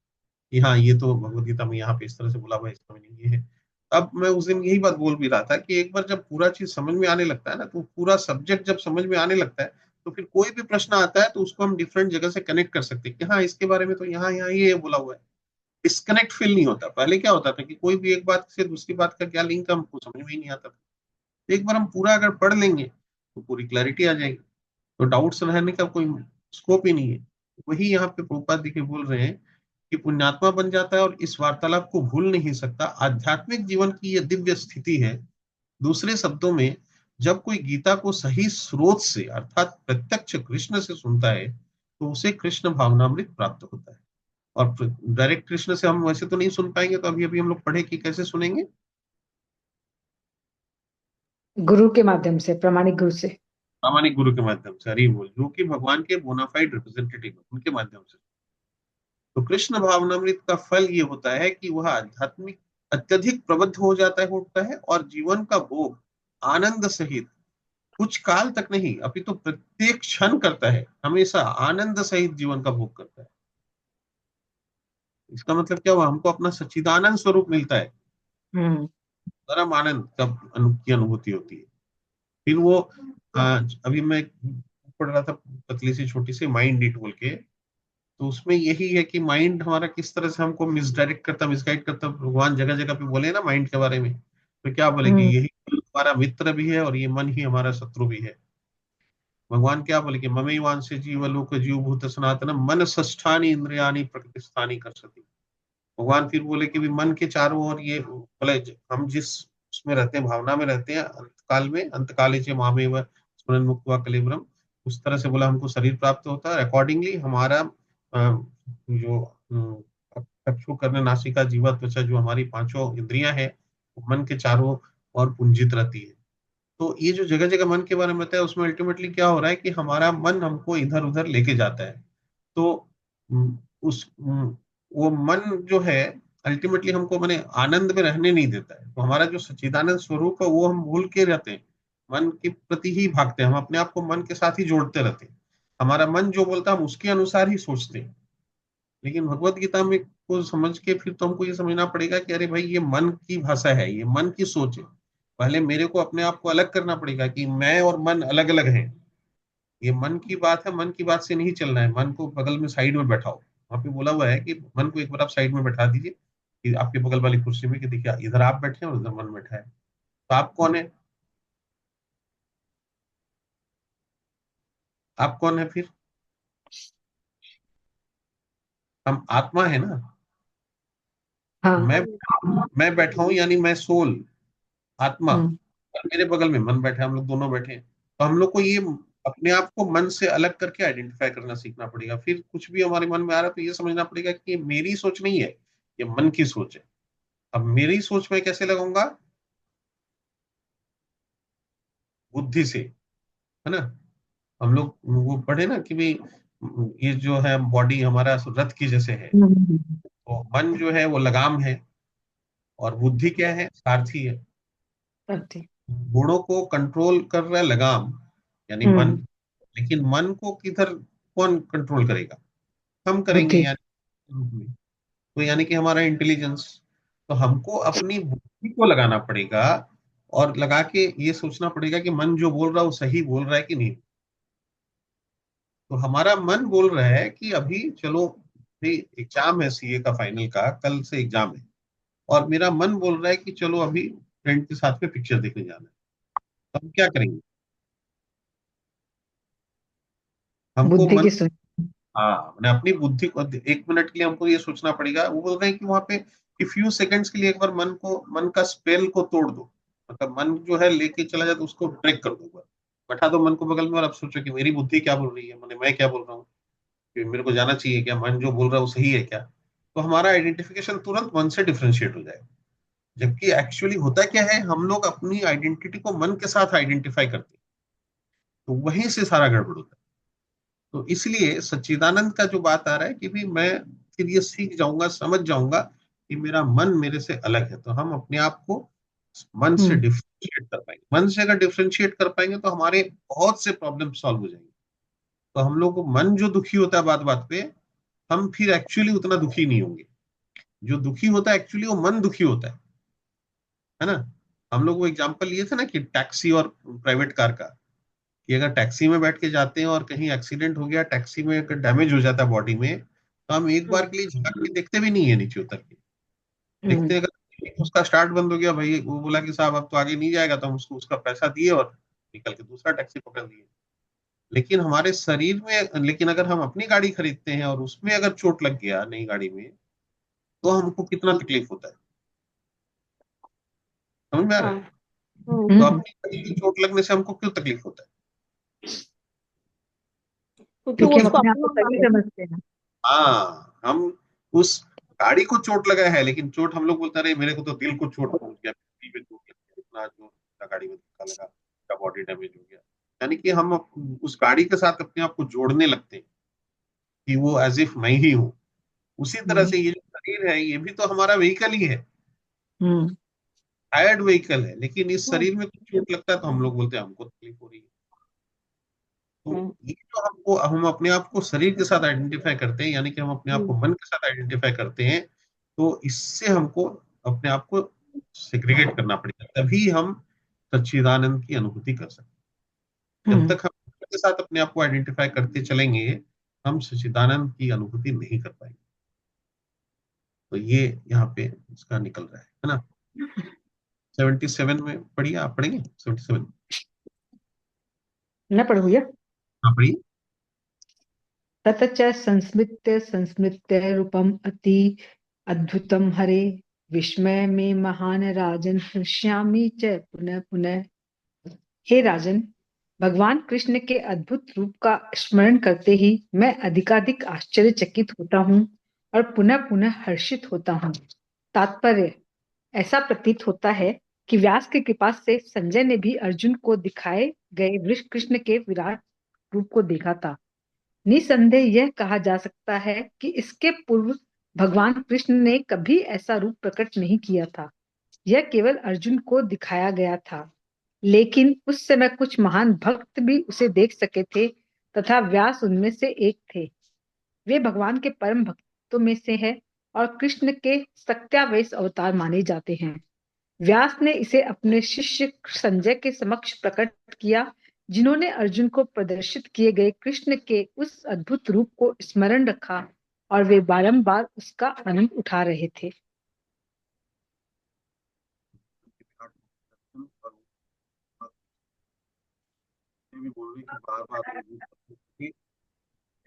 कि हाँ ये तो भगवत गीता में यहाँ पे इस तरह से बोला हुआ है, इसका मीनिंग ये है। अब मैं उस दिन यही बात बोल भी रहा था कि एक बार जब पूरा चीज समझ में आने लगता है ना, तो पूरा सब्जेक्ट जब समझ में आने लगता है, तो फिर कोई भी प्रश्न आता है तो उसको हम डिफरेंट जगह से कनेक्ट कर सकते हैं कि हाँ इसके बारे में तो यहाँ यहाँ ये बोला हुआ है। डिस्कनेक्ट फील नहीं होता। पहले क्या होता था कि कोई भी एक बात से दूसरी बात का क्या लिंक हमको समझ में ही नहीं आता था। तो एक बार हम पूरा अगर पढ़ लेंगे तो पूरी क्लैरिटी आ जाएगी, तो डाउट्स रहने का कोई स्कोप ही नहीं है। वही यहाँ पे प्रभुपाद जी के बोल रहे हैं कि पुण्यात्मा बन जाता है और इस वार्तालाप को भूल नहीं सकता। आध्यात्मिक जीवन की यह दिव्य स्थिति है। दूसरे शब्दों में, जब कोई गीता को सही स्रोत से अर्थात प्रत्यक्ष कृष्ण से सुनता है तो उसे कृष्ण भावनामृत प्राप्त होता है। और डायरेक्ट कृष्ण से हम वैसे तो नहीं सुन पाएंगे, तो अभी अभी हम लोग पढ़े कि कैसे सुनेंगे? गुरु के माध्यम से, प्रामाणिक गुरु से। प्रामाणिक गुरु के माध्यम से, हरि बोल, जो कि भगवान के बोनाफाइड रिप्रेजेंटेटिव, उनके माध्यम से। तो कृष्ण भावनामृत का फल ये होता है कि वह आध्यात्मिक अत्यधिक प्रबुद्ध हो जाता है, होता है, और जीवन का भोग आनंद सहित कुछ काल तक नहीं अपितु तो प्रत्येक क्षण करता है, हमेशा आनंद सहित जीवन का भोग करता है। इसका मतलब क्या हुआ? हमको अपना सच्चिदानंद स्वरूप मिलता है, परम आनंद की अनुभूति होती है। फिर वो अभी मैं पढ़ रहा था पतली सी छोटी सी माइंड इट बोल के, तो उसमें यही है कि माइंड हमारा किस तरह से हमको मिसडायरेक्ट करता, मिसगाइड करता। भगवान जगह जगह पे बोले ना माइंड के बारे में, तो क्या बोले कि यही हमारा मित्र भी है और ये मन ही हमारा शत्रु भी है। भगवान क्या बोले कि ममेवान से जीव लोक जीव भूत सनातन मन षष्ठानी इंद्रियानी प्रकृति स्थानी कर सती। भगवान फिर बोले कि भी मन के चारों ओर ये बोले, हम जिस उसमें रहते हैं, भावना में रहते हैं, अंतकाल में अंतकाले चे मामेव स्मरण मुक्त व कलेवरम, उस तरह से बोला हमको शरीर प्राप्त होता है। अकॉर्डिंगली हमारा जो चक्षु करने नासिका जीवा त्वचा, जो हमारी पांचों इंद्रियां हैं, मन के चारों ओर पुंजित रहती है। तो ये जो जगह जगह मन के बारे में बताया, उसमें अल्टीमेटली क्या हो रहा है कि हमारा मन हमको इधर उधर लेके जाता है। तो उस वो मन जो है अल्टीमेटली हमको माने आनंद में रहने नहीं देता है। तो हमारा जो सच्चिदानंद स्वरूप है वो हम भूल के रहते हैं, मन के प्रति ही भागते हैं, हम अपने आप को मन के साथ ही जोड़ते रहते हैं। हमारा मन जो बोलता है हम उसके अनुसार ही सोचते हैं। लेकिन भगवत गीता में को समझ के फिर तो हमको ये समझना पड़ेगा कि अरे भाई ये मन की भाषा है, ये मन की सोच है। पहले मेरे को अपने आप को अलग करना पड़ेगा कि मैं और मन अलग अलग हैं। ये मन की बात है, मन की बात से नहीं चलना है। मन को बगल में साइड में बैठाओ। वहां पे बोला हुआ है कि मन को एक बार आप साइड में बैठा दीजिए, कि आपके बगल वाली कुर्सी में, कि देखिए इधर आप बैठे हैं और उधर मन बैठा है। तो आप कौन है? आप कौन है फिर? हम आत्मा है ना। हाँ। मैं बैठा हूं यानी मैं सोल, आत्मा, हम्म। और मेरे बगल में मन बैठा है, हम लोग दोनों बैठे हैं। तो हम लोग को ये अपने आप को मन से अलग करके आइडेंटिफाई करना सीखना पड़ेगा। फिर कुछ भी हमारे मन में आ रहा है तो ये समझना पड़ेगा कि ये मेरी सोच नहीं है, ये मन की सोच है। अब मेरी सोच में कैसे लगाऊंगा? बुद्धि से, है ना। हम लोग वो पढ़े ना कि भाई ये जो है बॉडी हमारा रथ की जैसे है। तो मन जो है वो लगाम है, और बुद्धि क्या है? सारथी है। करती। घोड़ों को कंट्रोल कर रहा है लगाम, यानी मन। लेकिन मन को किधर कौन कंट्रोल करेगा? हम करेंगे, बुद्धि। यानी तो यानी कि हमारा इंटेलिजेंस। तो हमको अपनी बुद्धि को लगाना पड़ेगा, और लगा के ये सोचना पड़ेगा कि मन जो बोल रहा है वो सही बोल रहा है कि नहीं। तो हमारा मन बोल रहा है कि अभी चलो, भी एग्जाम है सीए का, फाइनल का कल से एग्जाम है, और मेरा मन बोल रहा है कि चलो अभी फ्रेंड के साथ में पिक्चर देखने जाना है, तो हम क्या करेंगे? हमको बुद्धि मन, की सुन। हाँ, मैंने अपनी बुद्धि को 1 मिनट के लिए हमको ये सोचना पड़ेगा। वो बोल रहे हैं कि वहां पे कि फ्यू सेकंड्स के लिए एक बार मन का स्पेल को तोड़ दो, मतलब मन जो है लेके चला जाए तो उसको ब्रेक कर दो, एक बार बैठा दो मन को बगल में और अब सोचो कि मेरी बुद्धि क्या बोल रही है, मैं क्या बोल रहा हूँ, कि मेरे को जाना चाहिए क्या, मन जो बोल रहा है वो सही है क्या? तो हमारा आइडेंटिफिकेशन तुरंत मन से डिफ्रेंशिएट हो जाएगा। जबकि एक्चुअली होता क्या है, हम लोग अपनी आइडेंटिटी को मन के साथ आइडेंटिफाई करते हैं, तो वहीं से सारा गड़बड़ होता है। तो इसलिए सच्चिदानंद का जो बात आ रहा है कि भी मैं फिर ये सीख जाऊंगा, समझ जाऊंगा कि मेरा मन मेरे से अलग है, तो हम अपने आप को मन से डिफ्रेंशिएट कर पाएंगे। मन से अगर डिफ्रेंशिएट कर पाएंगे तो हमारे बहुत से प्रॉब्लम सॉल्व हो जाएंगे। तो हम लोग को मन जो दुखी होता है बात बात पे, हम फिर एक्चुअली उतना दुखी नहीं होंगे। जो दुखी होता है एक्चुअली वो मन दुखी होता है ना? हम लोग वो एग्जांपल लिए थे ना कि टैक्सी और प्राइवेट कार का, कि अगर टैक्सी में बैठ के जाते हैं और कहीं एक्सीडेंट हो गया, टैक्सी में अगर डैमेज हो जाता है बॉडी में, तो हम एक बार के लिए झांक के देखते भी नहीं है नीचे उतर के। देखते हैं अगर उसका स्टार्ट बंद हो गया, भाई वो बोला कि साहब अब तो आगे नहीं जाएगा, तो हम उसको उसका पैसा दिए और निकल के दूसरा टैक्सी पकड़ लिए। लेकिन हमारे शरीर में, लेकिन अगर हम अपनी गाड़ी खरीदते हैं और उसमें अगर चोट लग गया नई गाड़ी में, तो हमको कितना तकलीफ होता है, समझ में आ रहा है? हाँ। तो अपनी गाड़ी की चोट लगने से हमको क्यों तकलीफ होता है? क्योंकि वो क्योंकि हम उसको अपने आप अपना को सही मान, समझते हैं। हाँ, हम उस गाड़ी को चोट लगा है, लेकिन चोट हम लोग बोलते रहे मेरे को तो दिल को चोट पहुंच गया, दिल में चोट लग गया, इतना जो गाड़ी में धक्का लगा, क्या बॉडी डैमेज हो गया। यानी कि हम उस गाड़ी के साथ अपने आप को जोड़ने लगते हैं कि वो एज इफ मैं ही हूँ। उसी तरह हम्म से ये जो शरीर है ये भी तो हमारा व्हीकल ही है, हम्म टायर्ड व्हीकल है, लेकिन इस शरीर में कुछ चोट लगता है तो हम लोग बोलते हैं हमको तकलीफ हो रही है। तो ये जो हमको, हम अपने आप को शरीर के साथ आइडेंटिफाई करते हैं, यानी कि हम अपने आप को मन के साथ आइडेंटिफाई करते हैं, तो इससे हमको अपने आप को सेग्रीगेट करना पड़ेगा, तभी हम सच्चिदानंद की अनुभूति कर सकते हैं। जब हम्म तक हम मन के साथ अपने आप को आइडेंटिफाई करते चलेंगे, हम सच्चिदानंद की अनुभूति नहीं कर पाएंगे। तो ये यहाँ पे इसका निकल रहा है ना? 77 में पढ़िए, आप पढ़ेंगे 77? न पढ़ूया। हाँ पढ़िए। तत च संस्मृत्य संस्मृत्य रूपम अति अद्भुतम हरे विस्मय में महान राजन हृष्यामि च पुनः पुनः। हे राजन, भगवान कृष्ण के अद्भुत रूप का स्मरण करते ही मैं अधिकाधिक आश्चर्यचकित होता हूँ और पुनः पुनः हर्षित होता हूँ। तात्पर्य, ऐसा प्रतीत होता है कि व्यास की कृपा से संजय ने भी अर्जुन को दिखाए गए वृष कृष्ण के विराट रूप को देखा था। निसंदेह यह कहा जा सकता है कि इसके पूर्व भगवान कृष्ण ने कभी ऐसा रूप प्रकट नहीं किया था। यह केवल अर्जुन को दिखाया गया था, लेकिन उस समय कुछ महान भक्त भी उसे देख सके थे तथा व्यास उनमें से एक थे। वे भगवान के परम भक्तों में से है और कृष्ण के सत्यावेश अवतार माने जाते हैं। व्यास ने इसे अपने शिष्य संजय के समक्ष प्रकट किया, जिन्होंने अर्जुन को प्रदर्शित किए गए कृष्ण के उस अद्भुत रूप को स्मरण रखा और वे बारंबार उसका आनंद उठा रहे थे। भी बोल रहे कि बार बार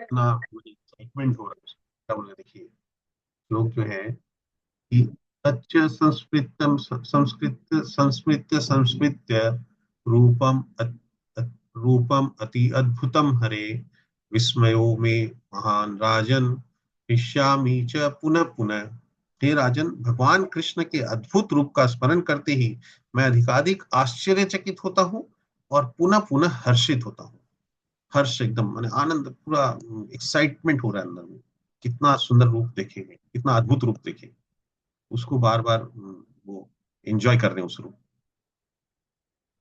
इतना एक्साइटमेंट हो रहा है, क्या बोल रहे देखिए लोग जो है कि तच्च संस्कृतम संस्कृत संस्मृत्य संस्मृत्य रूपम रूपम अति अद्भुतम हरे विस्मयो में महान राजन ऋष्यामि च पुनः पुनः। हे राजन, भगवान कृष्ण के अद्भुत रूप का स्मरण करते ही मैं अधिकाधिक आश्चर्यचकित होता हूँ और पुनः पुनः हर्षित होता हूँ। हर्ष एकदम माने आनंद, पूरा एक्साइटमेंट हो रहा है अंदर में। कितना सुंदर रूप देखेंगे, कितना अद्भुत रूप देखेंगे, उसको बार बार वो एंजॉय कर रहे हैं उस रूप।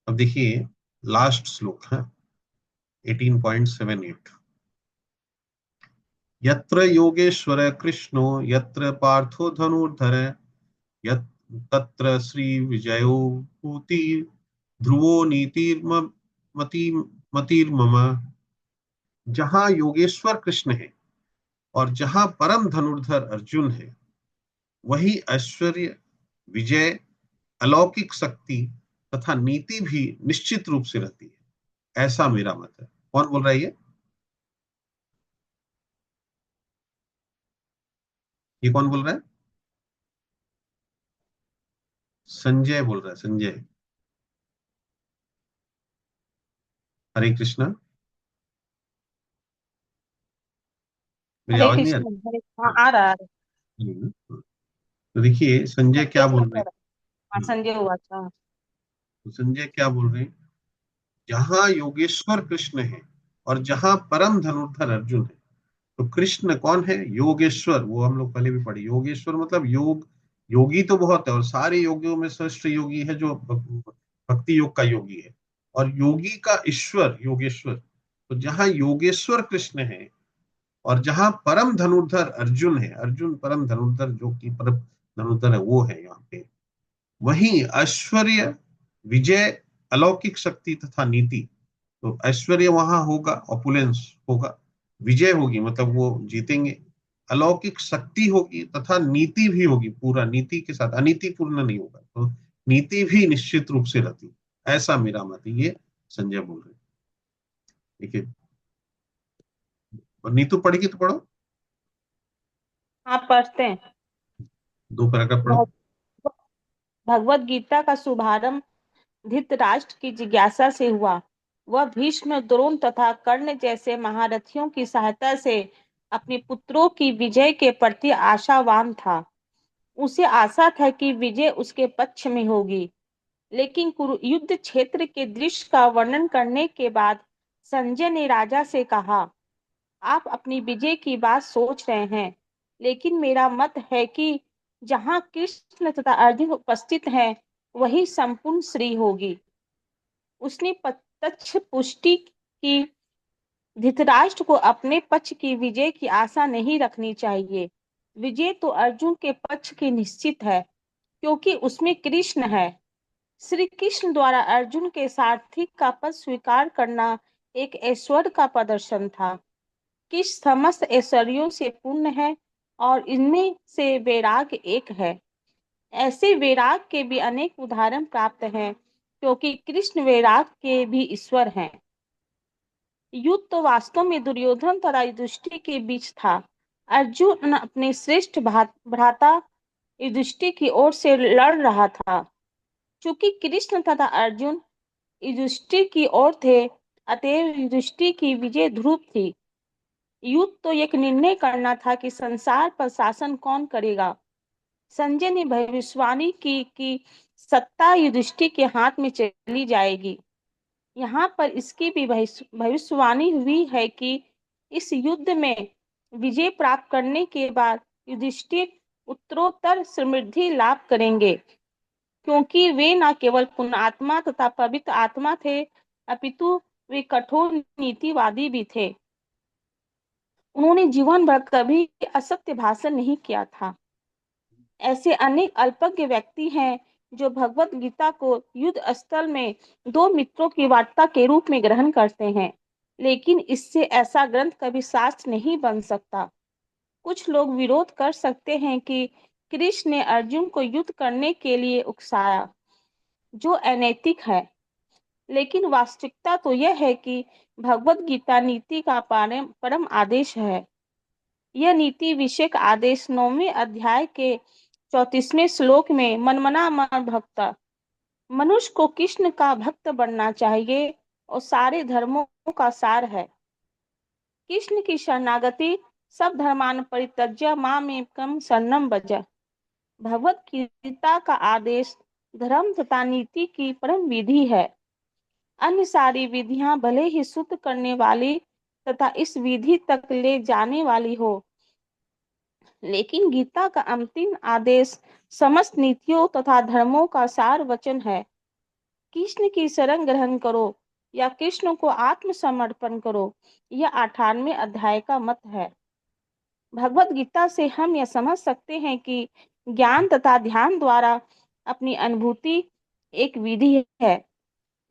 अब देखिए लास्ट श्लोक है 18.78। यत्र योगेश्वर कृष्णो यत्र पार्थो धनुर्धर तत्र श्री विजयो भूति ध्रुवो नीतिर्मति मतिर्मम। जहां योगेश्वर कृष्ण है और जहां परम धनुर्धर अर्जुन है, वही ऐश्वर्य विजय, अलौकिक शक्ति तथा नीति भी निश्चित रूप से रहती है, ऐसा मेरा मत है। कौन बोल रहा है ये कौन बोल रहा है? संजय बोल रहा है, संजय। हरे कृष्णा। मेरी हरे आवाज नहीं आ कृष्ण, हरे, हाँ रही? आ रहा है। तो देखिए संजय संजय क्या बोल बोल रहे रहा है। हाँ, हैं। संजय हुआ था। तो संजय क्या बोल रहे हैं? जहां योगेश्वर कृष्ण है और जहां परम धनुर्धर अर्जुन है। तो कृष्ण कौन है? योगेश्वर। वो हम लोग पहले भी पढ़े, योगेश्वर मतलब योग। योगी तो बहुत है, और सारे योगियों में श्रेष्ठ योगी है जो भक्ति योग का योगी है, और योगी का ईश्वर योगेश्वर। तो जहां योगेश्वर कृष्ण है और जहां परम धनुर्धर अर्जुन है, अर्जुन परम धनुर्धर जो कि परम धनुर्धर है वो है यहाँ पे, वहीं ऐश्वर्य, विजय, अलौकिक शक्ति तथा नीति। तो ऐश्वर्य वहां होगा, ऑपुलेंस होगा, विजय होगी मतलब वो जीतेंगे, अलौकिक शक्ति होगी तथा नीति भी होगी, पूरा नीति के साथ, अनीति पूर्ण नहीं होगा, तो नीति भी निश्चित रूप से रहती, ऐसा मेरा मत है। ये संजय बोल रहे हैं। देखिए, और नीतू पढ़ेगी तो पढ़ो, आप पढ़ते हैं। 2 पैराग्राफ पढ़ो। भगवत गीता का शुभारंभ धृतराष्ट्र की जिज्ञासा से हुआ। वह भीष्म, द्रोण तथा कर्ण जैसे महारथियों की सहायता से अपने पुत्रों की विजय के प्रति आशावान था। उसे आशा था कि विजय उसके पक्ष में होगी। लेकिन युद्ध क्षेत्र के दृश्य का वर्णन करने के बाद संजय ने राजा से कहा, आप अपनी विजय की बात सोच रहे हैं, लेकिन मेरा मत है कि जहां कृष्ण तथा अर्जुन उपस्थित हैं, वही संपूर्ण श्री होगी। उसने प्रत्यक्ष पुष्टि की धृतराष्ट्र को अपने पक्ष की विजय की आशा नहीं रखनी चाहिए। विजय तो अर्जुन के पक्ष की निश्चित है, क्योंकि उसमें कृष्ण है। श्री कृष्ण द्वारा अर्जुन के सारथी का पद स्वीकार करना एक ऐश्वर्य का प्रदर्शन था। कृष्ण समस्त ऐश्वर्यों से पूर्ण है और इनमें से वैराग्य एक है। ऐसे वैराग के भी अनेक उदाहरण प्राप्त हैं, क्योंकि कृष्ण वैराग के भी ईश्वर हैं। युद्ध तो वास्तव में दुर्योधन तथा युधिष्ठिर के बीच था। अर्जुन अपने श्रेष्ठ भ्राता युधिष्ठिर की ओर से लड़ रहा था। चूंकि कृष्ण तथा अर्जुन युधिष्ठिर की ओर थे, अतएव युधिष्ठिर की विजय ध्रुव थी। युद्ध तो एक निर्णय करना था कि संसार पर शासन कौन करेगा। संजय ने भविष्यवाणी की कि सत्ता युधिष्ठिर के हाथ में चली जाएगी। यहाँ पर इसकी भी भविष्यवाणी हुई है कि इस युद्ध में विजय प्राप्त करने के बाद युधिष्ठिर उत्तरोत्तर समृद्धि लाभ करेंगे, क्योंकि वे न केवल पुण्यात्मा तथा पवित्र आत्मा थे, अपितु वे कठोर नीतिवादी भी थे। उन्होंने जीवन भर कभी असत्य भाषण नहीं किया था। ऐसे अनेक अल्पज्ञ व्यक्ति हैं जो भगवत गीता को युद्ध स्थल में दो मित्रों की वार्ता के रूप में ग्रहण करते हैं, लेकिन इससे ऐसा ग्रंथ कभी शास्त्र नहीं बन सकता। कुछ लोग विरोध कर सकते हैं कि कृष्ण ने अर्जुन को युद्ध करने के लिए उकसाया, जो अनैतिक है। लेकिन वास्तविकता तो यह है कि भगवत गीता नीति का परम आदेश है। यह नीति विषयक आदेश 9वें अध्याय के 34वें श्लोक में मनमना मन भक्त, मनुष्य को कृष्ण का भक्त बनना चाहिए, और सारे धर्मों का सार है। कृष्ण की शरणागति, सब धर्मान परित्यज्य मामेकं शरणं व्रज। भगवत गीता का आदेश धर्म तथा नीति की परम विधि है। अन्य सारी विधियां भले ही शुद्ध करने वाली तथा इस विधि तक ले जाने वाली हो, लेकिन गीता का अंतिम आदेश समस्त नीतियों तथा धर्मों का सार वचन है। कृष्ण की शरण ग्रहण करो या कृष्ण को आत्मसमर्पण करो, यह 98वें अध्याय का मत है। भगवत गीता से हम यह समझ सकते हैं कि ज्ञान तथा ध्यान द्वारा अपनी अनुभूति एक विधि है,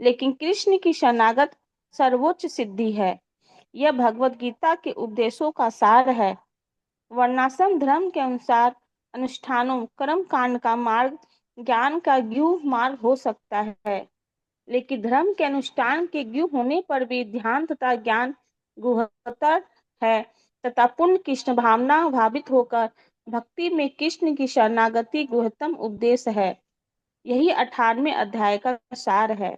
लेकिन कृष्ण की शरणागत सर्वोच्च सिद्धि है। यह भगवत गीता के उपदेशों का सार है। वर्णाश्रम धर्म के अनुसार अनुष्ठानों कर्म कांड का मार्ग ज्ञान का ज्ञू मार्ग हो सकता है, लेकिन धर्म के अनुष्ठान के ज्ञू होने पर भी ध्यान तथा ज्ञान गुहतर है तथा पूर्ण कृष्ण भावना भावित होकर भक्ति में कृष्ण की शरणागति गुहतम उपदेश है। यही 18वें अध्याय का सार है।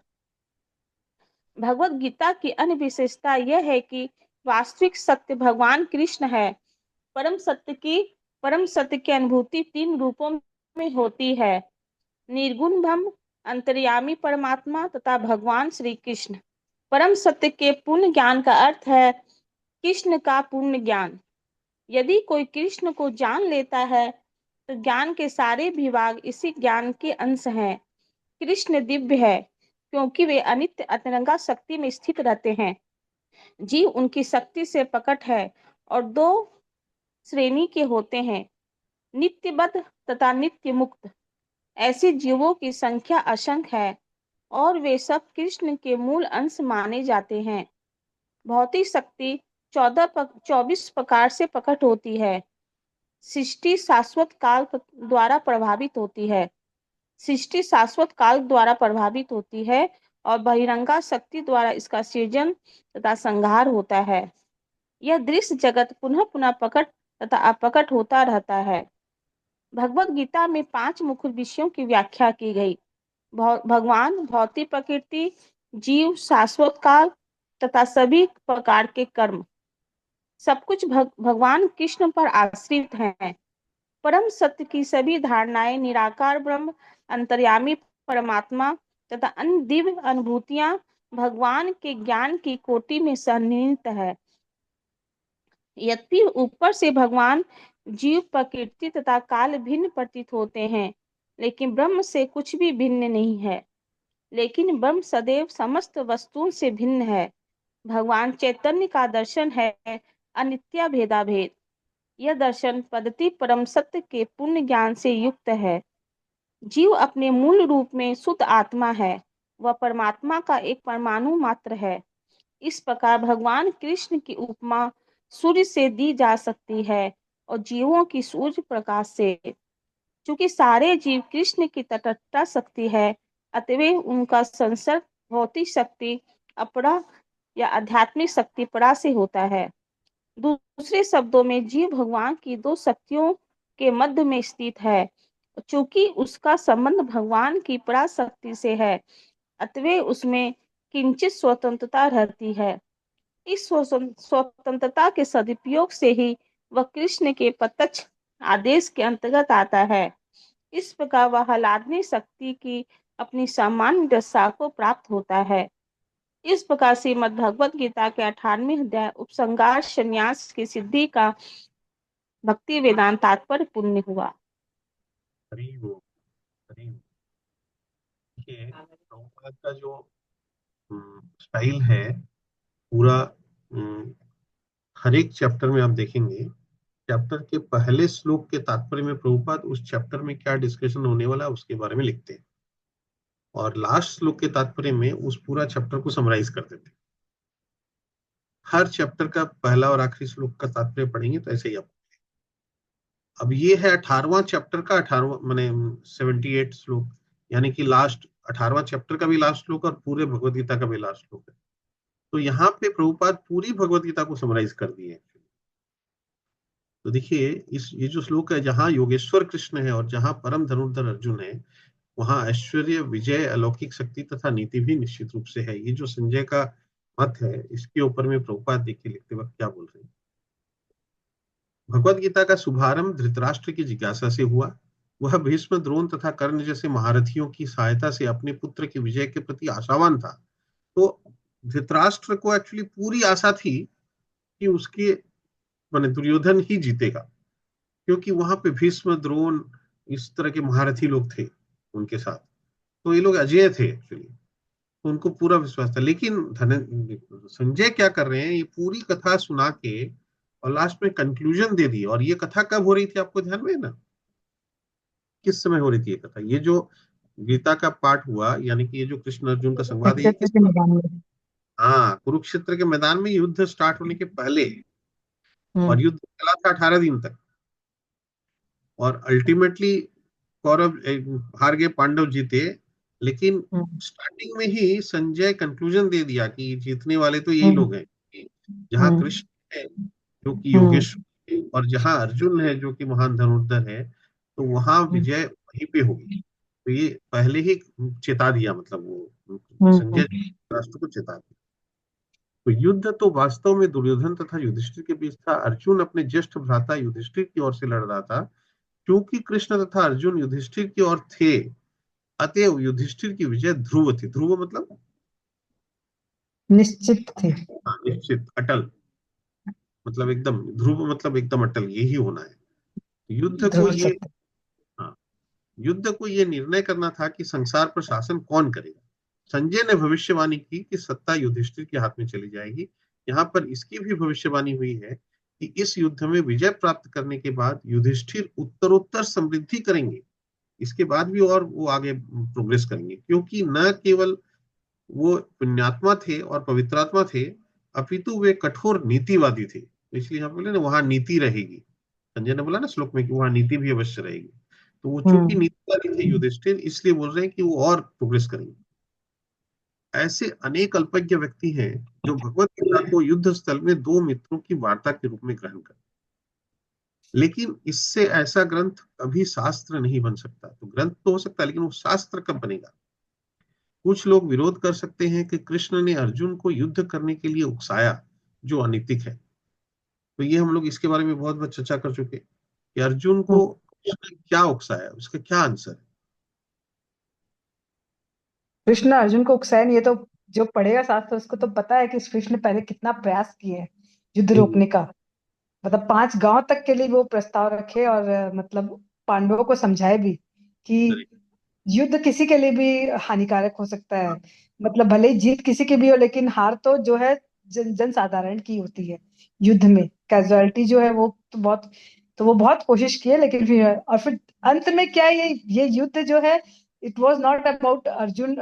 भगवत गीता की अन्य विशेषता यह है कि वास्तविक सत्य भगवान कृष्ण है। परम सत्य की अनुभूति 3 रूपों में होती है: निर्गुण ब्रह्म, अंतर्यामी परमात्मा तथा भगवान श्री कृष्ण। परम सत्य के पूर्ण ज्ञान का अर्थ है कृष्ण का पूर्ण ज्ञान। यदि कोई कृष्ण को जान लेता है तो ज्ञान के सारे विभाग इसी ज्ञान के अंश हैं। कृष्ण दिव्य है क्योंकि वे अनित्य अतरंगा शक्ति में स्थित रहते हैं। जीव उनकी शक्ति से प्रकट है और 2 श्रेणी के होते हैं: नित्यबद्ध तथा नित्य मुक्त। ऐसे जीवों की संख्या असंख्य है और वे सब कृष्ण के मूल अंश माने जाते हैं। भौतिक शक्ति 24 प्रकार से प्रकट होती है। सृष्टि शाश्वत काल द्वारा प्रभावित होती है और बहिरंगा शक्ति द्वारा इसका सृजन तथा संहार होता है। यह दृश्य जगत पुनः पुनः प्रकट तथा अप्रकट होता रहता है। भगवत गीता में 5 मुख्य विषयों की व्याख्या की गई: भगवान, भौतिक प्रकृति, जीव, शाश्वत काल तथा सभी प्रकार के कर्म। सब कुछ भगवान कृष्ण पर आश्रित हैं। परम सत्य की सभी धारणाएं, निराकार ब्रह्म, अंतर्यामी परमात्मा तथा अन्य दिव्य अनुभूतियां भगवान के ज्ञान की कोटि में सन्निहित है। यद्यपि ऊपर से भगवान जीव, प्रकृति तथा काल भिन्न प्रतीत होते हैं, लेकिन ब्रह्म से कुछ भी भिन्न नहीं है। लेकिन ब्रह्म सदैव समस्त वस्तुओं से भिन्न है। भगवान चैतन्य का दर्शन है अनित्य भेदाभेद। यह दर्शन पद्धति परम सत्य के पूर्ण ज्ञान से युक्त है। जीव अपने मूल रूप में शुद्ध आत्मा है, वह परमात्मा का एक परमाणु मात्र है। इस प्रकार भगवान कृष्ण की उपमा सूर्य से दी जा सकती है और जीवों की सूर्य प्रकाश से। चूंकि सारे जीव कृष्ण की तटस्थ शक्ति है, अतएव उनका संसर्ग भौतिक शक्ति अपरा या आध्यात्मिक शक्ति परा से होता है। दूसरे शब्दों में जीव भगवान की 2 शक्तियों के मध्य में स्थित है। चूंकि उसका संबंध भगवान की पराशक्ति से है, अतएव उसमें किंचित स्वतंत्रता रहती है। इस स्वतंत्रता के सदुपयोग से ही वह कृष्ण के प्रत्यक्ष आदेश के अंतर्गत आता है। इस प्रकार वह आह्लादनी शक्ति की अपनी सामान्य दशा को प्राप्त होता है। इस प्रकार श्रीमद् भगवत गीता के 18वें अध्याय उपसंहार संन्यास की सिद्धि का भक्ति वेदांत तात्पर्य पूर्ण हुआ। हरि बोल, हरि बोल। देखिए, प्रभुपाद का जो स्टाइल है पूरा, हर एक चैप्टर में आप देखेंगे, चैप्टर के पहले श्लोक के तात्पर्य में प्रभुपाद उस चैप्टर में क्या डिस्कशन होने वाला है उसके बारे में लिखते हैं, और लास्ट श्लोक के तात्पर्य में उस पूरा चैप्टर को समराइज कर देते हैं। हर चैप्टर का पहला और आखिरी श्लोक का तात्पर्य पढ़ेंगे तो ऐसे ही आप। अब ये है 18वां चैप्टर का 18वां माने 78 श्लोक, यानी कि लास्ट 18वां चैप्टर का भी लास्ट श्लोक और पूरे भगवत गीता का भी लास्ट श्लोक है। तो यहाँ पे प्रभुपाद पूरी भगवत गीता को समराइज कर दिए हैं। तो देखिए, ये जो श्लोक है, जहाँ योगेश्वर कृष्ण है और जहाँ परम धनुर्धर अर्जुन है, वहां ऐश्वर्य, विजय, अलौकिक शक्ति तथा नीति भी निश्चित रूप से है। ये जो संजय का मत है, इसके ऊपर में प्रभुपाद देखिए लिखते वक्त क्या बोल रहे हैं। भगवत गीता का शुभारंभ धृतराष्ट्र की जिज्ञासा से हुआ। वह भीष्म, द्रोण तथा कर्ण जैसे महारथियों की सहायता से अपने पुत्र की विजय के प्रति आशावान था। तो धृतराष्ट्र को एक्चुअली पूरी आशा थी कि उसके माने दुर्योधन ही जीतेगा, क्योंकि वहां पे भीष्म, द्रोण इस तरह के महारथी लोग थे उनके साथ, तो ये लोग अजय थे एक्चुअली, तो उनको पूरा विश्वास था। लेकिन संजय क्या कर रहे हैं, ये पूरी कथा सुना के और लास्ट में कंक्लूजन दे दी। और ये कथा कब हो रही थी, आपको ध्यान में है ना, किस समय हो रही थी ये कथा? ये जो गीता का पाठ हुआ, यानी कि ये जो कृष्ण अर्जुन का संवाद है, ये किस, हाँ, कुरुक्षेत्र के मैदान में युद्ध स्टार्ट होने के पहले। और युद्ध चला था 18 दिन तक, और अल्टीमेटली कौरव हार गए, पांडव जीते, लेकिन स्टार्टिंग में ही संजय कंक्लूजन दे दिया कि जीतने वाले तो यही लोग हैं, कि जहाँ कृष्ण है जो कि योगेश्वर है, और जहाँ अर्जुन है जो कि महान धनुर्धर है, तो वहां विजय वहीं पे होगी। तो ये पहले ही चेता दिया, मतलब वो संजय राष्ट्र को चेता दिया। तो युद्ध तो वास्तव में दुर्योधन तथा युधिष्ठिर के बीच था। अर्जुन अपने ज्येष्ठ भ्राता युधिष्ठिर की ओर से लड़ रहा था। क्योंकि कृष्ण तथा अर्जुन युधिष्ठिर की ओर थे, अतएव युधिष्ठिर की विजय ध्रुव थी। ध्रुव मतलब निश्चित थे। निश्चित, अटल, मतलब एकदम, ध्रुव मतलब एकदम अटल, यही होना है। युद्ध को ध्रुव ये, सत्य। हाँ, युद्ध को ये निर्णय करना था कि संसार पर शासन कौन करेगा। संजय ने भविष्यवाणी की कि सत्ता युधिष्ठिर के हाथ में चली जाएगी। यहाँ पर इसकी भी भविष्यवाणी हुई है कि इस युद्ध में विजय प्राप्त करने के बाद युधिष्ठिर उत्तरोत्तर समृद्धि करेंगे। इसके बाद भी और वो आगे प्रोग्रेस करेंगे, क्योंकि न केवल वो पुण्यात्मा थे और पवित्रात्मा थे, अपितु वे कठोर नीतिवादी थे। इसलिए यहाँ बोले ना, वहां नीति रहेगी। संजय ने बोला ना श्लोक में कि वहां नीति भी अवश्य रहेगी। तो वो चूंकि नीतिवादी थे युधिष्ठिर, इसलिए बोल रहे हैं कि वो और प्रोग्रेस करेंगे। ऐसे अनेक अल्पज्ञ व्यक्ति हैं जो भगवत गीता को युद्ध स्थल में दो मित्रों की वार्ता के रूप में ग्रहण करते, लेकिन इससे ऐसा ग्रंथ कभी शास्त्र नहीं बन सकता। तो ग्रंथ तो हो सकता है, लेकिन वो शास्त्र कब बनेगा। कुछ लोग विरोध कर सकते हैं कि कृष्ण ने अर्जुन को युद्ध करने के लिए उकसाया, जो अनैतिक है। तो ये हम लोग इसके बारे में बहुत बार चर्चा कर चुके कि अर्जुन को कृष्ण ने क्या उकसाया, उसका क्या आंसर है। कृष्ण अर्जुन को उकसाया नहीं, ये तो जो पढ़ेगा शास्त्र उसको तो पता है कि कृष्ण ने पहले कितना प्रयास किए हैं युद्ध रोकने का। मतलब 5 गांव तक के लिए वो प्रस्ताव रखे और मतलब पांडवों को समझाए भी कि युद्ध किसी के लिए भी हानिकारक हो सकता है। मतलब भले ही जीत किसी की भी हो, लेकिन हार तो जो है जन साधारण की होती है। युद्ध में कैजुअलिटी जो है वो तो वो बहुत कोशिश की है, लेकिन फिर अंत में क्या है, ये युद्ध जो है, it was not about Arjun,